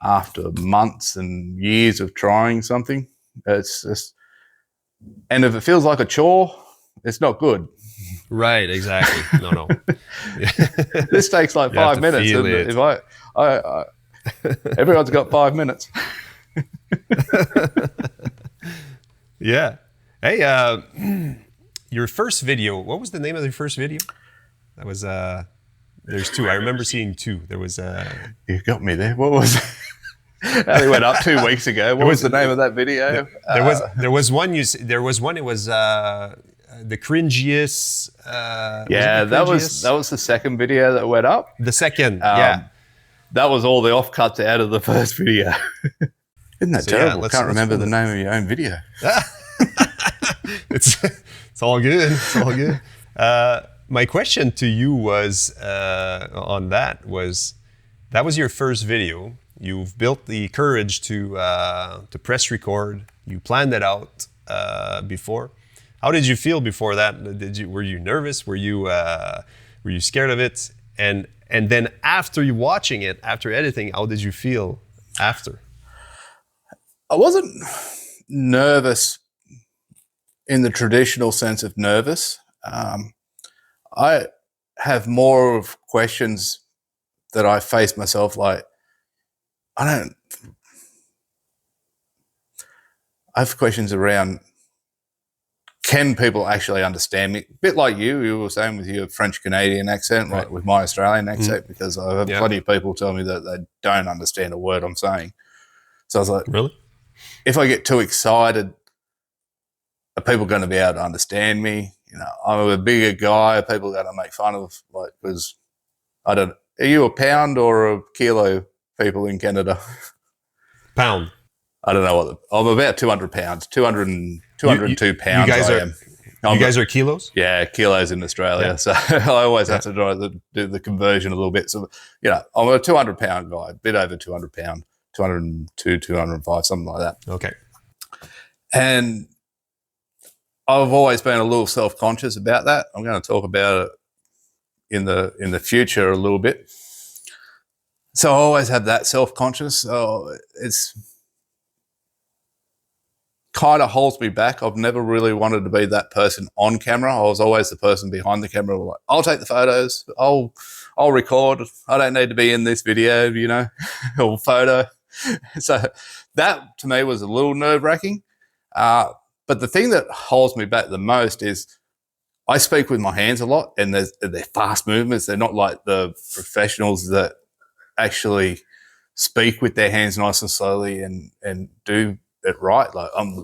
after months and years of trying something, it's just, and if it feels like a chore, it's not good. Right, exactly. No. This takes like 5 minutes. If I everyone's got 5 minutes. Yeah. Hey, your first video, what was the name of your first video? That was, there's two. I remember seeing two. There was... You got me there. What was it? It only went up 2 weeks ago. What was the name of that video? There was one, it was the cringiest... that was the second video that went up. The second, yeah. That was all the offcuts out of the first video. Isn't that terrible? Yeah, I can't remember the name of your own video. It's all good. It's all good. My question to you was on that was your first video. You've built the courage to press record. You planned it out before. How did you feel before that? Were you nervous? Were you scared of it? And then after you watching it, after editing, how did you feel after? I wasn't nervous in the traditional sense of nervous. I have more of questions that I face myself. Like, I have questions around, can people actually understand me? A bit like you were saying with your French-Canadian accent, right, with my Australian accent, because I have plenty of people tell me that they don't understand a word I'm saying. So I was like, really? If I get too excited, are people going to be able to understand me? You know, I'm a bigger guy. People are going to make fun of, like, because are you a pound or a kilo people in Canada? Pound. I don't know I'm about 200 pounds, 202 pounds. You guys are kilos? Yeah, kilos in Australia. Yeah. So I always have to do the conversion a little bit. So, you know, I'm a 200 pound guy, a bit over 200 pound, 202, 205, something like that. Okay. And I've always been a little self-conscious about that. I'm going to talk about it in the future a little bit. So I always have that self-conscious. So it's kind of holds me back. I've never really wanted to be that person on camera. I was always the person behind the camera. Like, I'll take the photos. I'll record. I don't need to be in this video, you know, or photo. So that to me was a little nerve-wracking. But the thing that holds me back the most is I speak with my hands a lot, and they're fast movements. They're not like the professionals that actually speak with their hands nice and slowly and do it right. Like I'm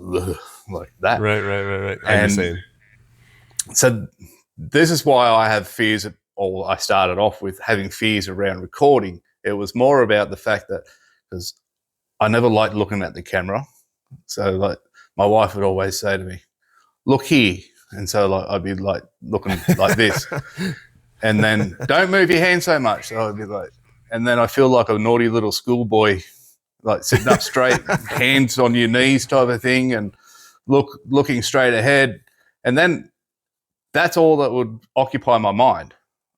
like that. Right. I understand. So this is why I have fears, or I started off with having fears around recording. It was more about the fact that because I never liked looking at the camera. So like my wife would always say to me, "Look here," and so like I'd be like looking like this, and then don't move your hand so much. So I'd be like, and then I feel like a naughty little schoolboy, like sitting up straight, hands on your knees type of thing, and looking straight ahead. And then that's all that would occupy my mind.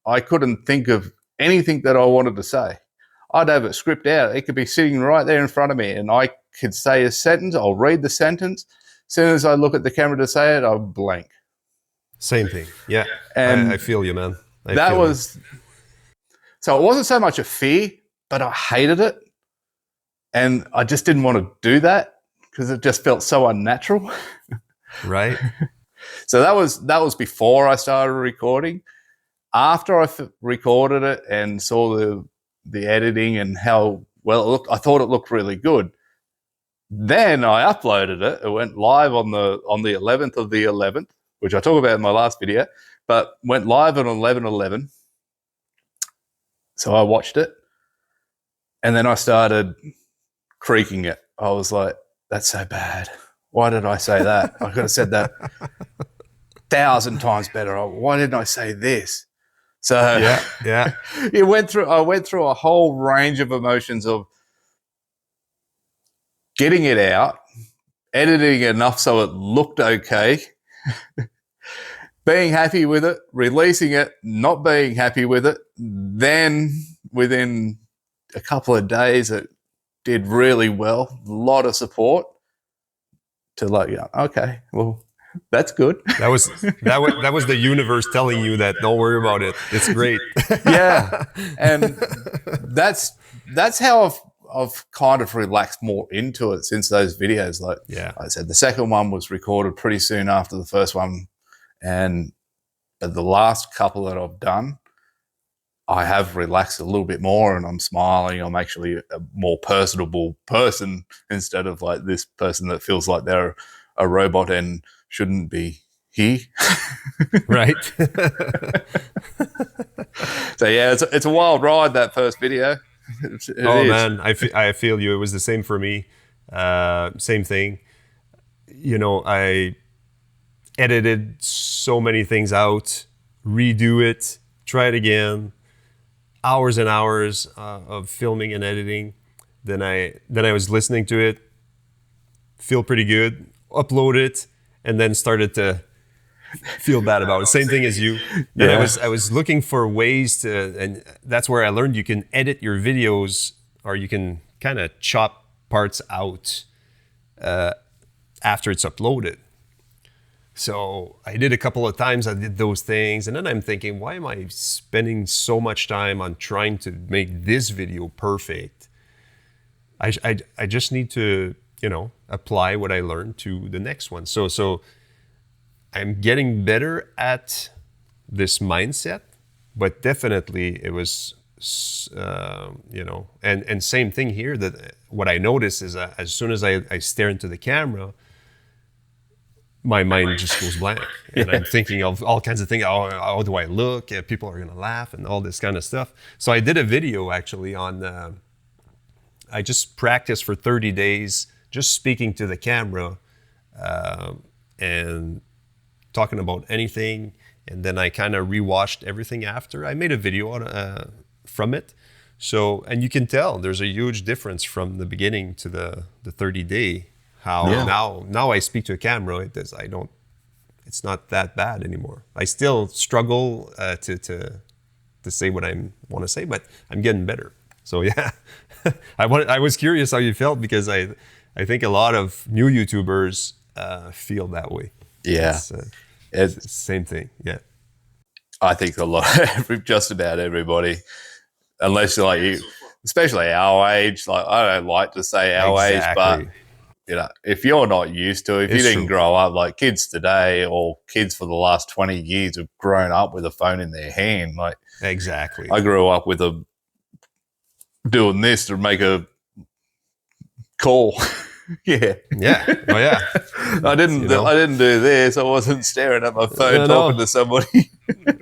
I couldn't think of anything that I wanted to say. I'd have it script out. It could be sitting right there in front of me, and I could say a sentence. I'll read the sentence. As soon as I look at the camera to say it, I'll blank. Same thing. Yeah. And I feel you, man. So it wasn't so much a fear, but I hated it. And I just didn't want to do that because it just felt so unnatural. Right. So that was before I started recording. After I recorded it and saw the editing and how well it looked, I thought it looked really good. Then I uploaded it. It went live on the 11th of the 11th, which I talk about in my last video, but went live on 11/11. So I watched it, and then I started creaking it. I was like, that's so bad. Why did I say that? I could have said that 1,000 times better. Why didn't I say this? So yeah. I went through a whole range of emotions of getting it out, editing enough so it looked okay, being happy with it, releasing it, not being happy with it. Then within a couple of days, it did really well. A lot of support to like, yeah, okay, well, that's good. That was the universe telling you that don't worry about it. It's great. Yeah, and that's how I've kind of relaxed more into it since those videos. Like I said, the second one was recorded pretty soon after the first one, and the last couple that I've done, I have relaxed a little bit more, and I'm smiling. I'm actually a more personable person instead of like this person that feels like they're a robot and shouldn't be here. Right. So yeah, it's a wild ride, that first video. It is. Man, I feel you. It was the same for me. Same thing. You know, I edited so many things out, redo it, try it again. Hours and hours of filming and editing. Then I was listening to it, feel pretty good, upload it, and then started to feel bad about it. Same thing as you. And I was looking for ways to, and that's where I learned you can edit your videos, or you can kind of chop parts out after it's uploaded. So I did a couple of times, I did those things, and then I'm thinking, why am I spending so much time on trying to make this video perfect? I just need to, apply what I learned to the next one. So I'm getting better at this mindset, but definitely it was, and same thing here, that what I notice is as soon as I stare into the camera, my mind just goes blank, and I'm thinking of all kinds of things. How do I look? People are gonna laugh and all this kind of stuff. So I did a video actually on, I just practiced for 30 days, just speaking to the camera and talking about anything. And then I kind of rewatched everything after. I made a video from it. So, and you can tell there's a huge difference from the beginning to the 30-day. Now I speak to a camera, it's not that bad anymore. I still struggle to say what I want to say, but I'm getting better. So yeah, I was curious how you felt, because I think a lot of new YouTubers feel that way. Yeah, it's the same thing. Yeah, I think just about everybody, unless you're like you, especially our age. Like, I don't like to say our age, but if you're not used to it, if you didn't grow up like kids today, or kids for the last 20 years have grown up with a phone in their hand. Like, exactly. I grew up with doing this to make a call. Yeah. Oh yeah. I didn't do this. I wasn't staring at my phone talking to somebody.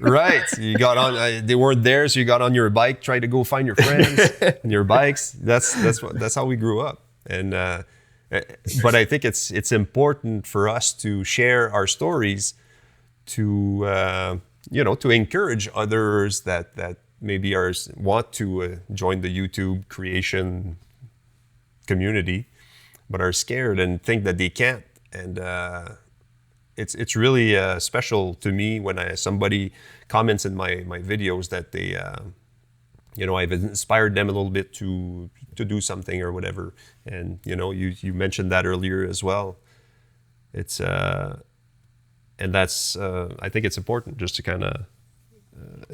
Right. You got on. They weren't there, so you got on your bike, tried to go find your friends and your bikes. That's how we grew up. And but I think it's important for us to share our stories, to to encourage others that maybe want to join the YouTube creation community, but are scared and think that they can't. And it's really special to me when somebody comments in my videos that they I've inspired them a little bit to do something or whatever. And you mentioned that earlier as well. It's and that's I think it's important just to kind of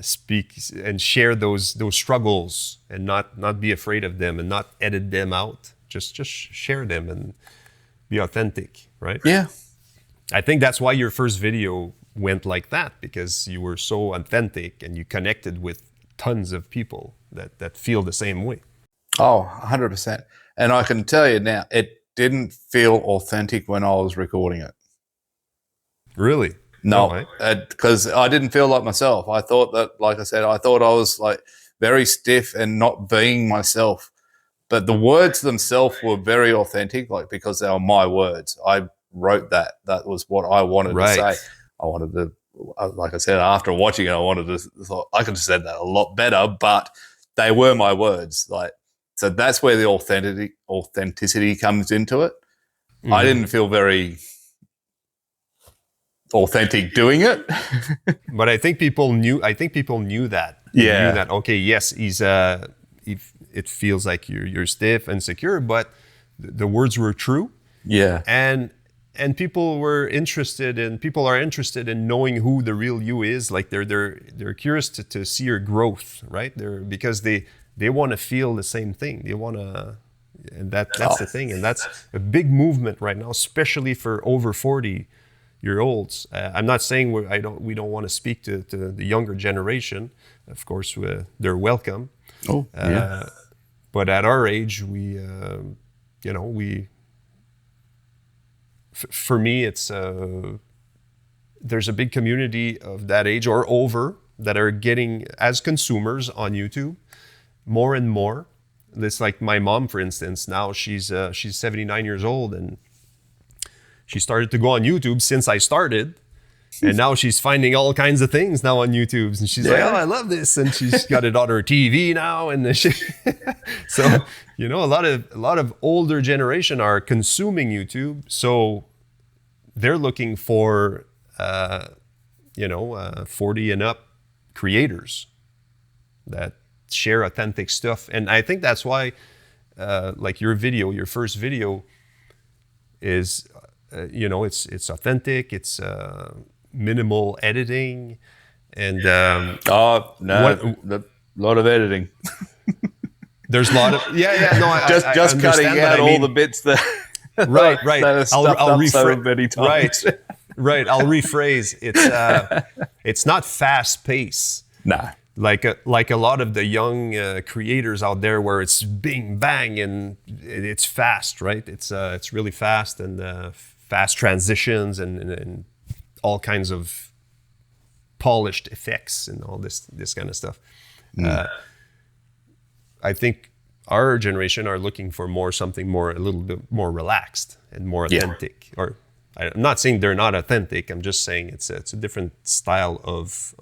speak and share those struggles and not be afraid of them and not edit them out. Just share them and be authentic, right? Yeah. I think that's why your first video went like that, because you were so authentic and you connected with tons of people that feel the same way. Oh, 100%. And I can tell you now, it didn't feel authentic when I was recording it. Really? No, because I didn't feel like myself. I thought that, like I said, I thought I was like very stiff and not being myself. But the words themselves were very authentic, like, because they were my words. I wrote that. That was what I wanted to say. I wanted to, like I said, after watching it, thought I could have said that a lot better, but they were my words. Like, so that's where the authenticity comes into it. Mm-hmm. I didn't feel very authentic doing it. But I think people knew that. They knew that, okay, yes, it feels like you're stiff and secure, but the words were true. Yeah. And people are interested in knowing who the real you is. Like they're curious to see your growth, right? Because they want to feel the same thing. They want to, and that's the thing. And that's a big movement right now, especially for over 40-year-olds. I'm not saying we don't want to speak to the younger generation. Of course, they're welcome. Oh, yeah. But at our age, for me, it's there's a big community of that age or over that are getting, as consumers on YouTube, more and more. It's like my mom, for instance. Now she's 79 years old, and she started to go on YouTube since I started. And now she's finding all kinds of things now on YouTube, and she's like, "Oh, I love this!" And she's got it on her TV now, and so a lot of older generation are consuming YouTube, so they're looking for 40 and up creators that share authentic stuff, and I think that's why, like your first video, is it's authentic, it's minimal editing, and a lot of editing. There's a lot of just cutting out all the bits that right that are stuffed up so many times. Right. I'll rephrase. It's not fast pace. Nah. Like a lot of the young creators out there, where it's bing bang and it's fast, right? It's really fast, and fast transitions and all kinds of polished effects and all this kind of stuff. I think our generation are looking for something a little bit more relaxed and more authentic. Yeah. Or I'm not saying they're not authentic. I'm just saying it's a different style of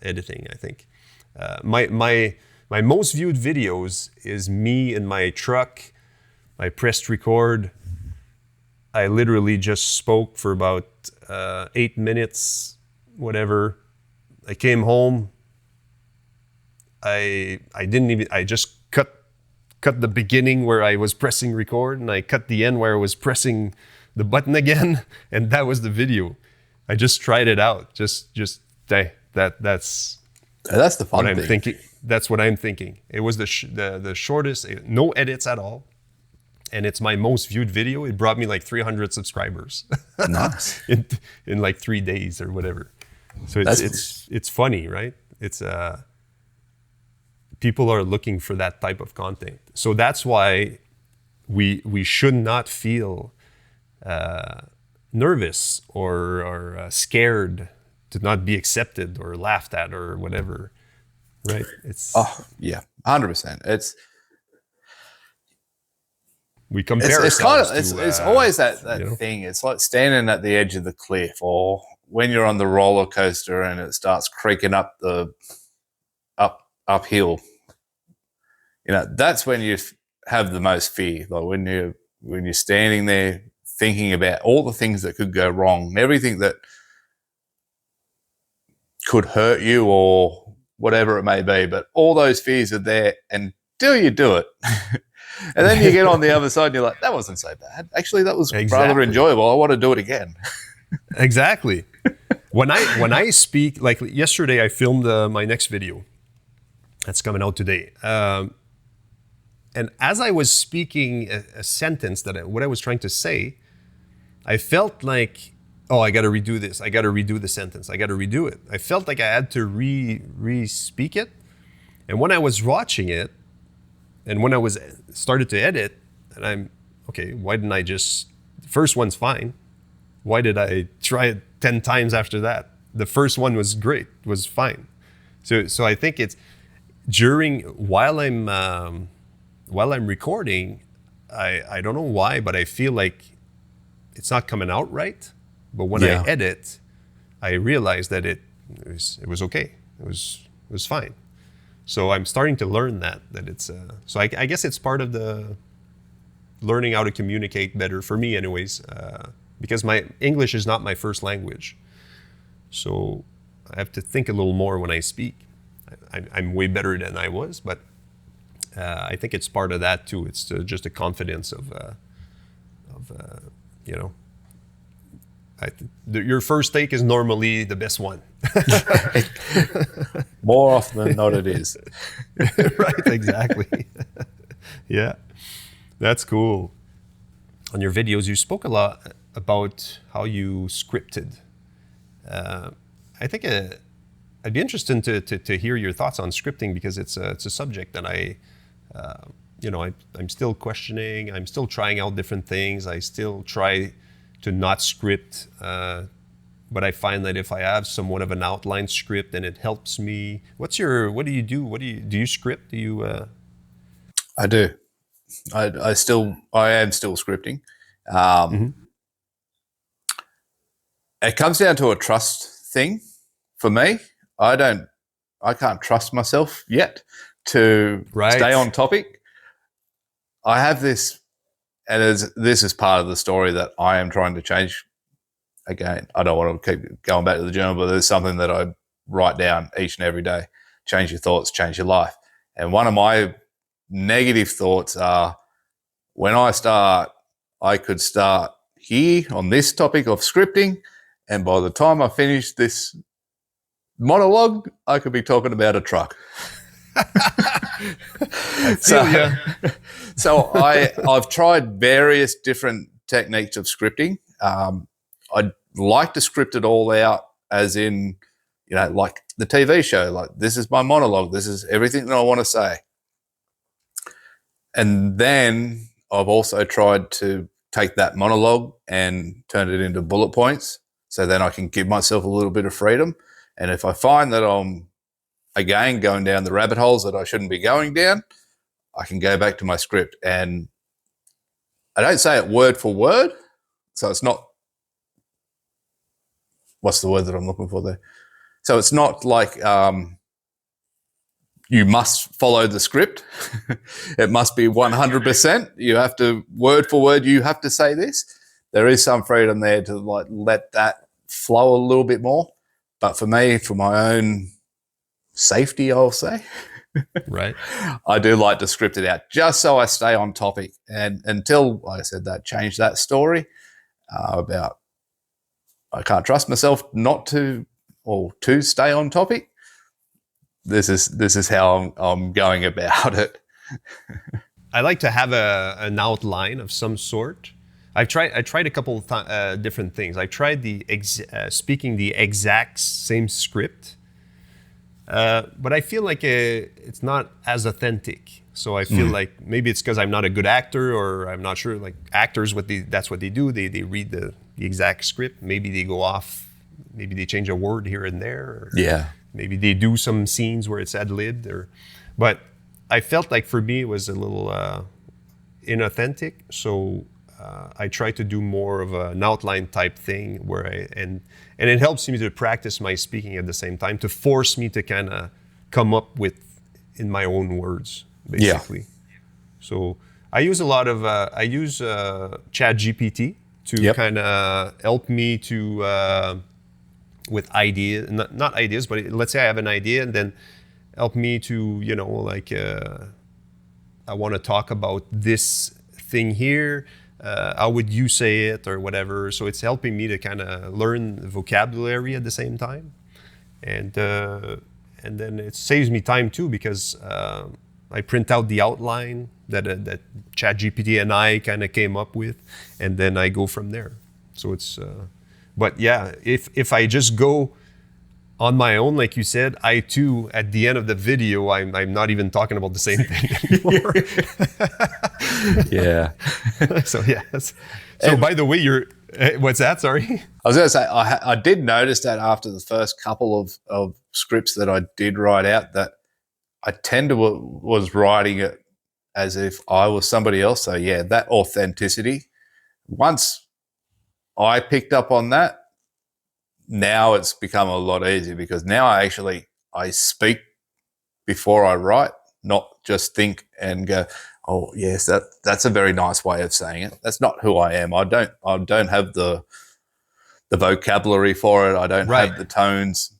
editing, I think. My most viewed videos is me in my truck. I pressed record. I literally just spoke for about 8 minutes, whatever. I came home. I just cut the beginning where I was pressing record, and I cut the end where I was pressing the button again, and that was the video. I just tried it out. That's the fun what thing. I'm thinking. That's what I'm thinking. It was the shortest, no edits at all. And it's my most viewed video. It brought me like 300 subscribers. Nice. in like 3 days or whatever. So it's funny, right? It's people are looking for that type of content. So that's why we should not feel nervous or scared to not be accepted or laughed at or whatever, right? It's 100%. We compare it's ourselves kind of, to, it's always that thing. It's like standing at the edge of the cliff, or when you're on the roller coaster and it starts creaking up the uphill. That's when you have the most fear. Like when you're standing there thinking about all the things that could go wrong, everything that could hurt you or whatever it may be. But all those fears are there until you do it. And then you get on the other side and you're like, that wasn't so bad. Actually, that was rather enjoyable. I want to do it again. Exactly. When I speak, like yesterday, I filmed my next video that's coming out today. And as I was speaking a sentence what I was trying to say, I felt like, oh, I got to redo this. I got to redo the sentence. I got to redo it. I felt like I had to re-speak it. And when I was watching it, and when I was started to edit, and I'm, okay, why didn't I just, the first one's fine. Why did I try it 10 times after that? The first one was great, was fine. So I think it's while I'm recording, I don't know why, but I feel like it's not coming out right. But when I edit, I realize that it was okay. It was fine. So I'm starting to learn that it's so I guess it's part of the learning how to communicate better for me, anyways. Because my English is not my first language, so I have to think a little more when I speak. I'm way better than I was, but I think it's part of that too. It's just a confidence of you know. Your first take is normally the best one. More often than not, it is. Right, exactly. Yeah, that's cool. On your videos, you spoke a lot about how you scripted. I think I'd be interested to hear your thoughts on scripting, because it's a subject that I'm still questioning. I'm still trying out different things. I still try to not script, but I find that if I have somewhat of an outline script, then it helps me. What do you do? Do you script? Do you? I do. I am still scripting. It comes down to a trust thing for me. I can't trust myself yet to stay on topic. I have this, and this is part of the story that I am trying to change. Again, I don't want to keep going back to the journal, but there's something that I write down each and every day. Change your thoughts, change your life. And one of my negative thoughts are, when I could start here on this topic of scripting, and by the time I finish this monologue, I could be talking about a truck. So I've tried various different techniques of scripting. I'd like to script it all out, as in, like the TV show, like this is my monologue, this is everything that I want to say. And then I've also tried to take that monologue and turn it into bullet points, so then I can give myself a little bit of freedom. And if I find that I'm, again, going down the rabbit holes that I shouldn't be going down, I can go back to my script. And I don't say it word for word, so it's not, what's the word that I'm looking for there? So it's not like you must follow the script. It must be 100%. You have to, word for word, you have to say this. There is some freedom there to let that flow a little bit more. But for me, for my own safety, I'll say, right, I do like to script it out just so I stay on topic. And until, like I said, change that story about I can't trust myself not to, or to stay on topic. This is how I'm going about it. I like to have an outline of some sort. I tried a couple of different things. I tried speaking the exact same script, but I feel like it's not as authentic. So I feel like maybe it's because I'm not a good actor, or I'm not sure. Like actors, that's what they do. They read the exact script. Maybe they go off. Maybe they change a word here and there. Yeah. Maybe they do some scenes where it's ad-libbed. But I felt like for me it was a little inauthentic. So I try to do more of an outline type thing and it helps me to practice my speaking at the same time, to force me to kind of come up with in my own words, basically. Yeah. So I use a lot of Chat GPT to kind of help me to with ideas, not ideas, but let's say I have an idea, and then help me to, you know, like I want to talk about this thing here. How would you say it or whatever? So it's helping me to kind of learn vocabulary at the same time, and then it saves me time too, because I print out the outline that ChatGPT and I kind of came up with, and then I go from there. So it's, but yeah, if I just go on my own, like you said, I too, at the end of the video, I'm not even talking about the same thing anymore. Yeah. So yeah. So by the way, what's that? Sorry. I was going to say, I did notice that after the first couple of scripts that I did write out, that I was writing it as if I was somebody else. So yeah, that authenticity. Once I picked up on that, now it's become a lot easier, because now I speak before I write, not just think and go, oh yes, that's a very nice way of saying it. That's not who I am. I don't have the vocabulary for it. I don't have the tones.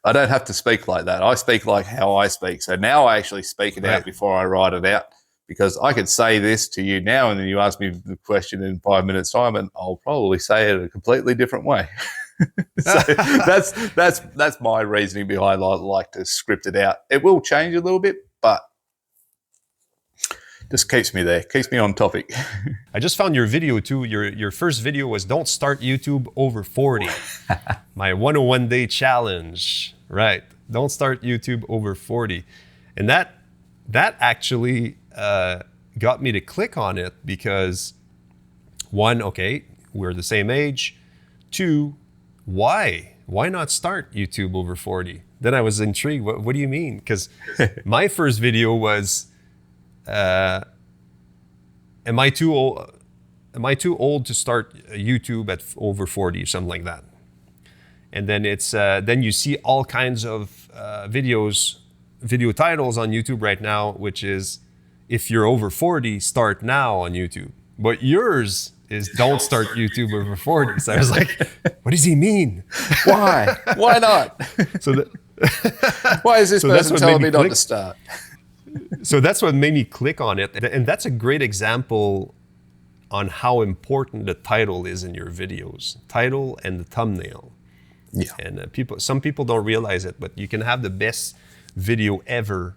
I don't have to speak like that. I speak like how I speak. So now I actually speak it out before I write it out, because I could say this to you now, and then you ask me the question in 5 minutes time, and I'll probably say it a completely different way. So that's my reasoning behind I like to script it out. It will change a little bit, but just keeps me there, keeps me on topic. I just found your video too. Your first video was "Don't Start YouTube Over 40." My 101 day challenge. Right. Don't start YouTube over 40. And that actually got me to click on it, because one, okay, we're the same age. Two, why not start YouTube over 40? Then I was intrigued. What do you mean? Because my first video was, am I too old to start YouTube at over 40 or something like that? And then it's then you see all kinds of video titles on YouTube right now, which is, if you're over 40, start now on YouTube. But yours is don't start YouTube over 40. So I was like, what does he mean? Why? Why not? Why is this person telling me not to start? So that's what made me click on it. And that's a great example on how important the title is in your videos. Title and the thumbnail. Yeah. And some people don't realize it, but you can have the best video ever,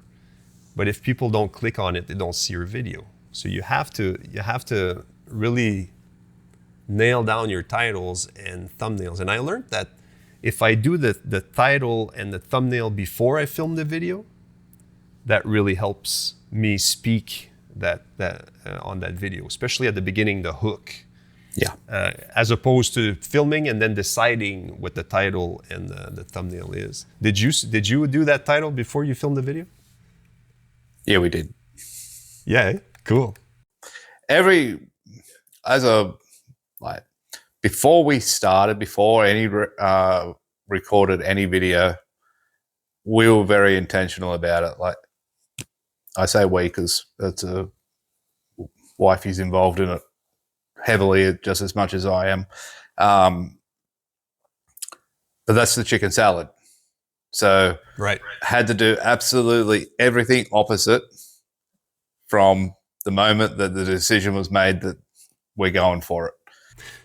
but if people don't click on it, they don't see your video. So you have to really nail down your titles and thumbnails. And I learned that if I do the title and the thumbnail before I film the video, that really helps me speak on that video, especially at the beginning, the hook. Yeah. As opposed to filming and then deciding what the title and the thumbnail is. Did you do that title before you filmed the video? Yeah, we did. Yeah, cool. Before any recorded any video, we were very intentional about it. Like, I say we because it's a wifey's involved in it heavily, just as much as I am. But that's the chicken salad. So had to do absolutely everything opposite from the moment that the decision was made that we're going for it.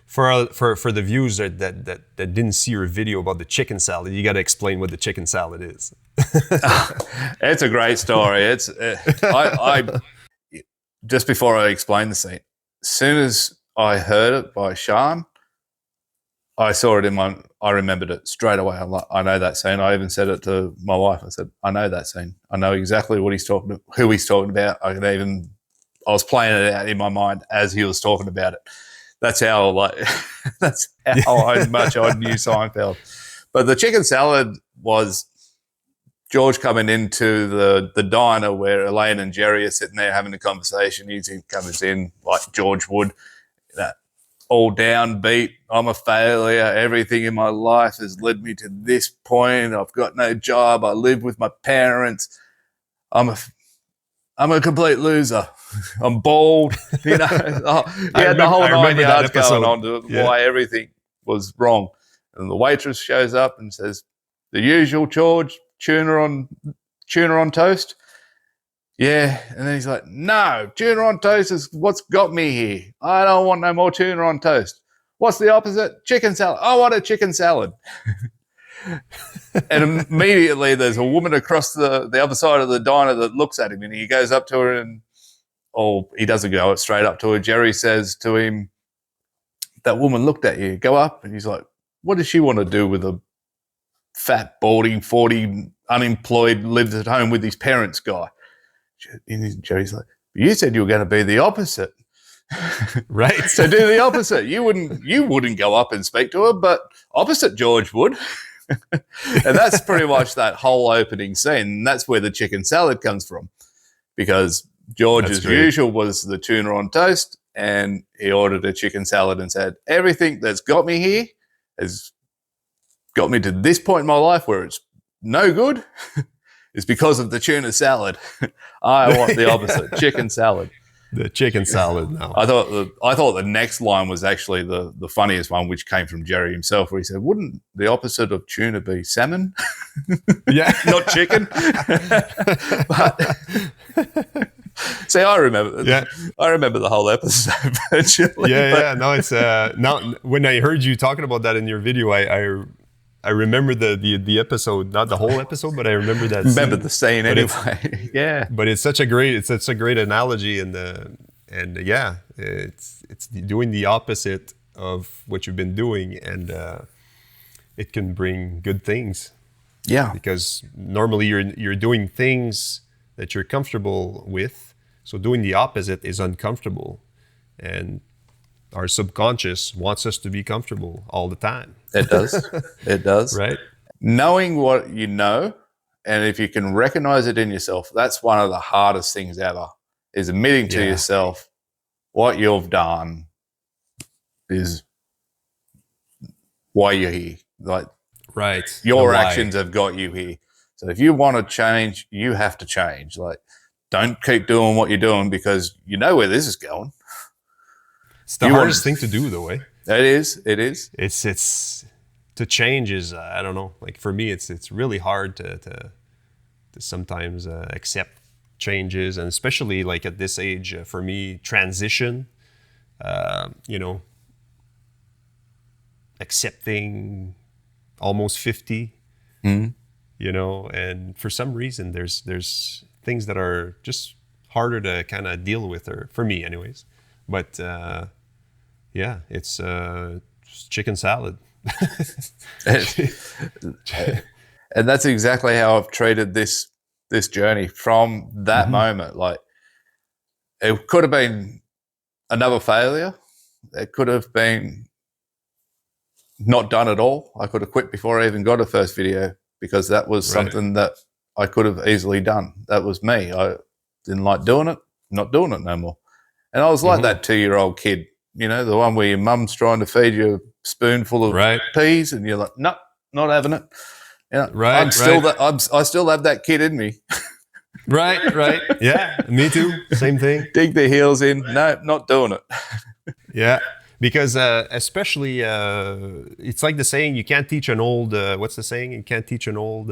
For the viewers that didn't see your video about the chicken salad, you got to explain what the chicken salad is. It's a great story. I just before I explain the scene, as soon as I heard it by Sean, I saw it I remembered it straight away. I'm like, I know that scene. I even said it to my wife. I said, I know that scene. I know exactly who he's talking about. I was playing it out in my mind as he was talking about it. That's how much I knew Seinfeld. But the chicken salad was George coming into the diner where Elaine and Jerry are sitting there having a conversation. He comes in like George would, all downbeat. I'm a failure. Everything in my life has led me to this point. I've got no job. I live with my parents. I'm a complete loser. I'm bald. You know, he had the whole 9 yards going on to why everything was wrong. And the waitress shows up and says, "The usual, George, tuna on toast." Yeah, and then he's like, "No, tuna on toast is what's got me here. I don't want no more tuna on toast. What's the opposite? Chicken salad. I want a chicken salad." And immediately there's a woman across the other side of the diner that looks at him, and he goes up to her and, he doesn't go straight up to her. Jerry says to him, "That woman looked at you. Go up." And he's like, "What does she want to do with a fat, balding, 40, unemployed, lives at home with his parents guy?" And Jerry's like, "You said you were going to be the opposite." Right. So do the opposite. You wouldn't go up and speak to her, but opposite George would. And that's pretty much that whole opening scene. And that's where the chicken salad comes from, because George's usual was the tuna on toast, and he ordered a chicken salad and said, "Everything that's got me here has got me to this point in my life where it's no good. It's because of the tuna salad. I want the opposite, chicken salad." The chicken salad now. I thought the next line was actually the funniest one, which came from Jerry himself, where he said, "Wouldn't the opposite of tuna be salmon?" Yeah. Not chicken. But, see, I remember the whole episode virtually. Yeah. No, it's now when I heard you talking about that in your video, I remember the episode, not the whole episode, but I remember that. Remember the scene anyway. Yeah. But it's such a great analogy, and yeah, it's doing the opposite of what you've been doing, and it can bring good things. Yeah. Because normally you're doing things that you're comfortable with, so doing the opposite is uncomfortable, and our subconscious wants us to be comfortable all the time. It does. It does. Right? Knowing what you know, and if you can recognize it in yourself, that's one of the hardest things ever, is admitting to yourself what you've done is why you're here. Like, right. Your actions have got you here. So if you want to change, you have to change. Like, don't keep doing what you're doing because you know where this is going. It's the hardest thing to do, though, eh? It is. It's to change is I don't know. Like for me, it's really hard to sometimes accept changes, and especially like at this age, for me, transition. Accepting almost 50. Mm-hmm. And for some reason, there's things that are just harder to kind of deal with, or for me, anyways. But it's chicken salad. And that's exactly how I've treated this journey from that moment. Like, it could have been another failure. It could have been not done at all. I could have quit before I even got a first video, because that was something that I could have easily done. That was me. I didn't like doing it, not doing it no more. And I was like that 2-year-old kid, the one where your mum's trying to feed you a spoonful of peas and you're like, "No, not having it." I still have that kid in me. Right. Yeah, me too. Same thing. Dig their heels in. No, not doing it. Yeah, because especially, it's like the saying, you can't teach an old, what's the saying? You can't teach an old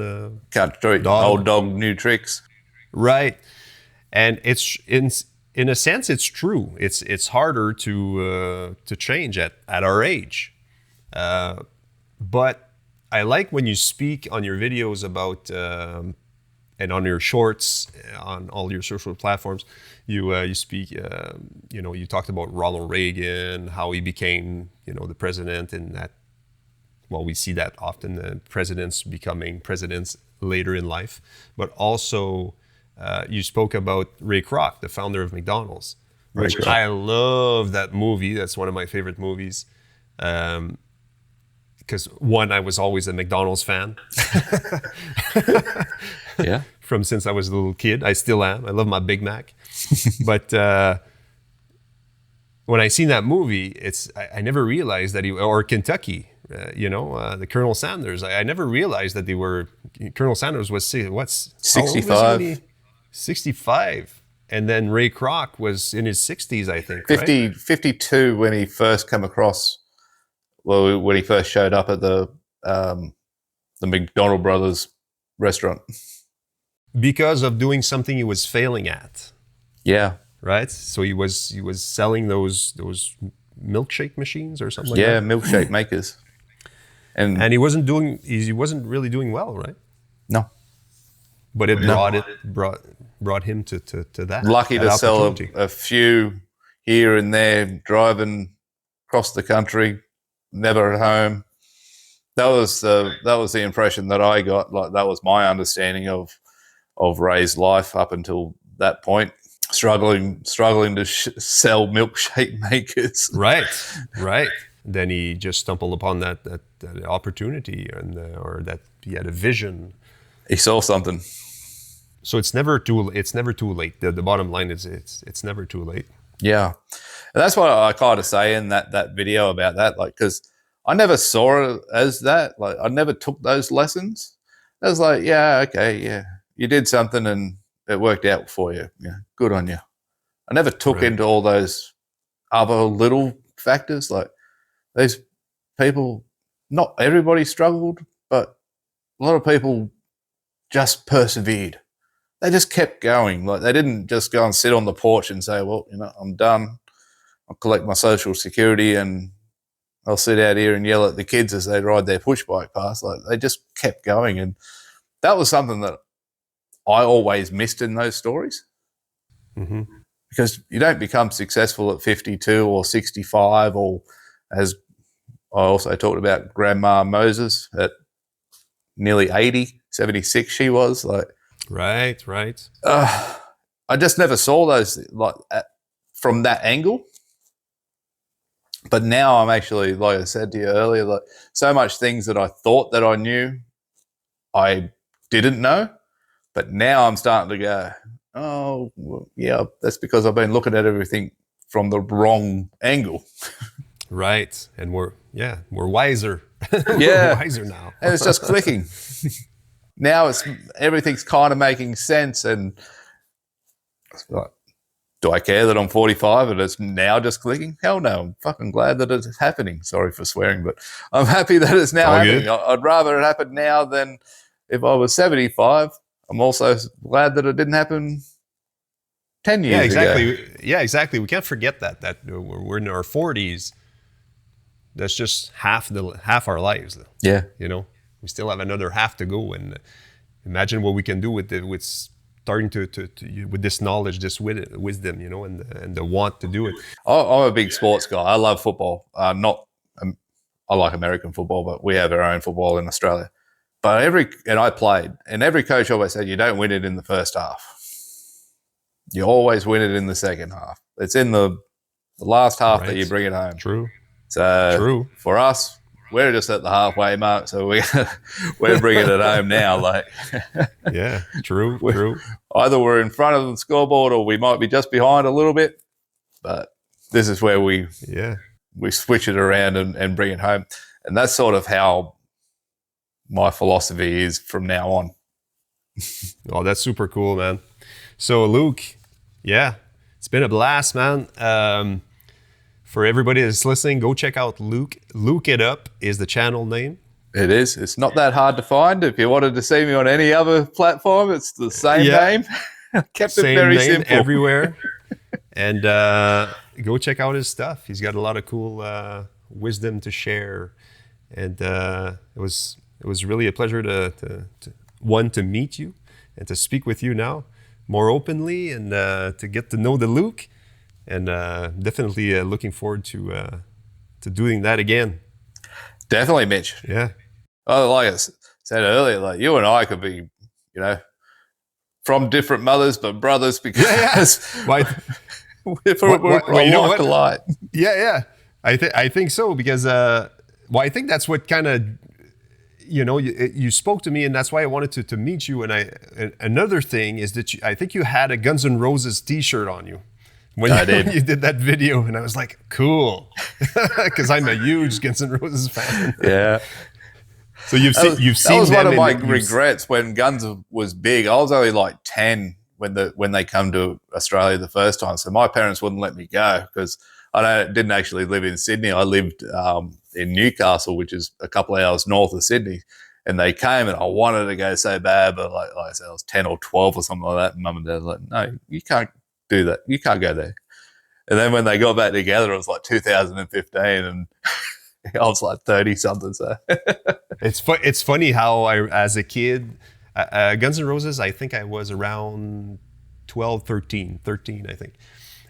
can't teach old dog new tricks. Right. And it's in a sense, it's true. It's harder to change at our age. But I like when you speak on your videos about and on your shorts, on all your social platforms, you speak. You talked about Ronald Reagan, how he became the president, and that. Well, we see that often, the presidents becoming presidents later in life, but also. You spoke about Ray Kroc, the founder of McDonald's, which I love that movie. That's one of my favorite movies. Because I was always a McDonald's fan. Yeah. From since I was a little kid. I still am. I love my Big Mac. But when I seen that movie, I never realized that or Kentucky, the Colonel Sanders. I never realized that Colonel Sanders was 65. 65. And then Ray Kroc was in his 60s, I think, 52 when he first came across, when he first showed up at the McDonald Brothers restaurant. Because of doing something he was failing at. Yeah. Right? So he was selling those milkshake machines or something like that? Yeah, milkshake makers. And he wasn't really doing well, right? No. But it brought him to that. Lucky to sell a few here and there, driving across the country, never at home. That was the impression that I got. Like, that was my understanding of Ray's life up until that point. Struggling to sell milkshake makers. Right. Then he just stumbled upon that opportunity, or that he had a vision. He saw something. So it's never too late. The bottom line is it's never too late. Yeah, and that's what I kind of say in that video about that. Like, because I never saw it as that. Like, I never took those lessons. I was like, yeah, okay, yeah, you did something and it worked out for you. Yeah, good on you. I never took into all those other little factors. Like, these people, not everybody struggled, but a lot of people just persevered. They just kept going. Like, they didn't just go and sit on the porch and say, well, I'm done. I'll collect my Social Security and I'll sit out here and yell at the kids as they ride their push bike past. Like, they just kept going. And that was something that I always missed in those stories. Mm-hmm. Because you don't become successful at 52 or 65, or, as I also talked about, Grandma Moses at nearly 80, 76 she was. Like, Right. I just never saw those from that angle. But now I'm actually, like I said to you earlier, like, so much things that I thought that I knew, I didn't know. But now I'm starting to go, oh, well, yeah, that's because I've been looking at everything from the wrong angle. Right. And we're wiser. Yeah. We're wiser now. And it's just clicking. Now everything's kind of making sense, and like, do I care that I'm 45 and it's now just clicking? Hell no. I'm fucking glad that it's happening. Sorry for swearing, but I'm happy that it's now happening. I'd rather it happen now than if I was 75. I'm also glad that it didn't happen 10 years ago. Yeah, exactly. We can't forget that we're in our 40s. That's just half our lives. Yeah. We still have another half to go, and imagine what we can do with starting to with this knowledge, this wisdom, and the want to do it. I'm a big sports guy. I love football. I like American football, but we have our own football in Australia. But I played, and every coach always said, you don't win it in the first half. You always win it in the second half. It's in the last half that you bring it home. True. So for us, we're just at the halfway mark, so we're bringing it home now. Like, yeah, true. Either we're in front of the scoreboard, or we might be just behind a little bit. But this is where we switch it around and bring it home, and that's sort of how my philosophy is from now on. Oh, that's super cool, man. So, Luke, it's been a blast, man. For everybody that's listening, go check out Luke. Luke It Up is the channel name. It is. It's not that hard to find. If you wanted to see me on any other platform, it's the same name. Kept it very simple. Everywhere. And go check out his stuff. He's got a lot of cool wisdom to share. And it was really a pleasure to meet you and to speak with you now more openly, and to get to know the Luke. And definitely looking forward to doing that again. Definitely, Mitch. Yeah. Oh, like I said earlier, like, you and I could be, from different mothers but brothers, because we're alike. Yeah. I think so, because I think that's what kind of, you spoke to me, and that's why I wanted to meet you. And another thing is that I think you had a Guns N' Roses T-shirt on you. When you did that video, and I was like, cool, because I'm a huge Guns N' Roses fan. Yeah. So you've seen that was them one of my regrets when Guns was big. I was only like 10 when they come to Australia the first time. So my parents wouldn't let me go because didn't actually live in Sydney. I lived in Newcastle, which is a couple of hours north of Sydney. And they came, and I wanted to go so bad, but like I said, I was 10 or 12 or something like that. And Mum and Dad were like, "No, you can't do that. You can't go there." And then when they got back together, it was like 2015, and I was like 30 something. So it's funny how as a kid, Guns N' Roses, I think I was around 12, 13, I think.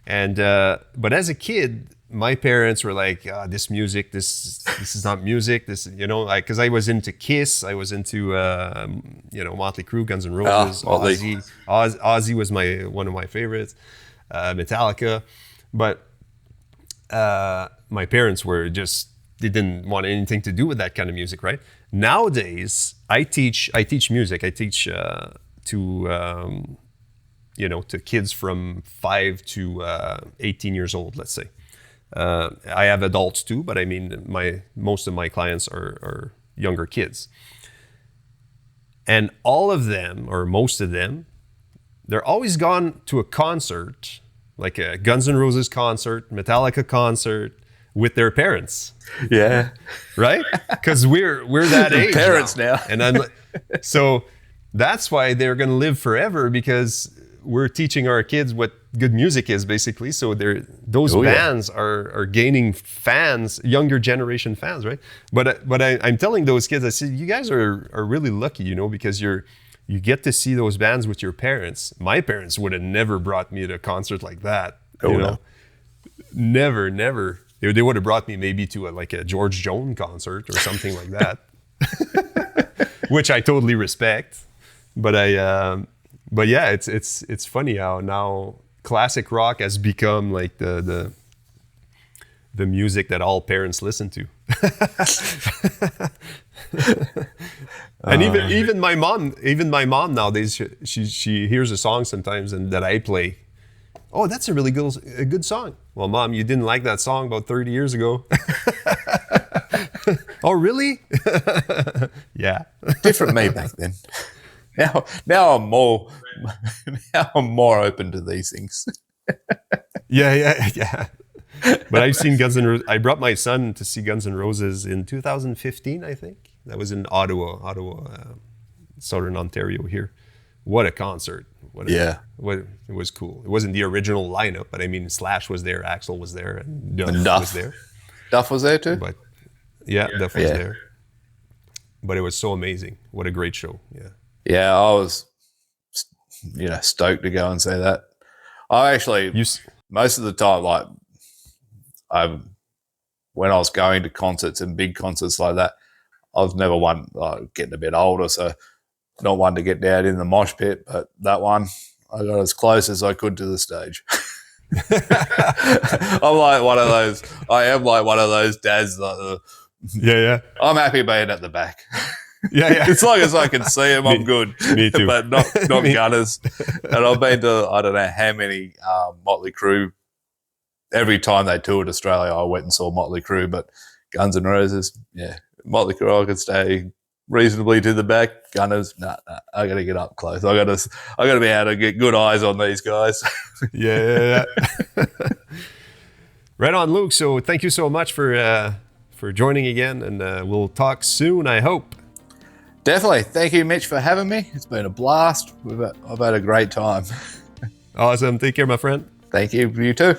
And but as a kid, my parents were like, "This music, this is not music. This, like, because I was into Kiss, I was into Motley Crue, Guns N' Roses, Ozzy was one of my favorites, Metallica, but my parents they didn't want anything to do with that kind of music, right? Nowadays, I teach music. I teach to kids from 5 to 18 years old, let's say. I have adults too, but I mean, most of my clients are younger kids. And all of them, or most of them, they're always gone to a concert, like a Guns N' Roses concert, Metallica concert, with their parents. Yeah. Right? Because we're that age parents now. And so that's why they're going to live forever, because we're teaching our kids what good music is, basically. So those bands are gaining fans, younger generation fans, right? But I'm telling those kids, I said, you guys are really lucky, because you get to see those bands with your parents. My parents would have never brought me to a concert like that. No. Never. They would have brought me maybe to a George Jones concert or something like that, which I totally respect. But yeah, it's funny how now classic rock has become like the music that all parents listen to. And even my mom nowadays, she hears a song sometimes and that I play. Oh, that's a really good song. Well, Mom, you didn't like that song about 30 years ago. Oh, really? Yeah. Different me back then. Now I'm more open to these things. Yeah. But I've seen Guns N' Roses. I brought my son to see Guns N' Roses in 2015, I think. That was in Ottawa, Southern Ontario here. What a concert. It was cool. It wasn't the original lineup, but I mean, Slash was there, Axl was there, and Duff was there. Duff was there too? But yeah, Duff was there. But it was so amazing. What a great show. Yeah. Yeah, I was, stoked to go and see that. I actually, most of the time, when I was going to concerts and big concerts like that, I was never one, getting a bit older, so not one to get down in the mosh pit, but that one, I got as close as I could to the stage. I am like one of those dads that, I'm happy being at the back. Yeah. As long as I can see him, I'm good. Me too. But not Gunners. And I've been to, I don't know how many Motley Crue. Every time they toured Australia, I went and saw Motley Crue, but Guns N' Roses, Motley Crue, I could stay reasonably to the back. Gunners, I got to get up close. I got to be able to get good eyes on these guys. Yeah. Right on, Luke. So thank you so much for joining again, and we'll talk soon, I hope. Definitely. Thank you, Mitch, for having me. It's been a blast. I've had a great time. Awesome. Take care, my friend. Thank you. You too.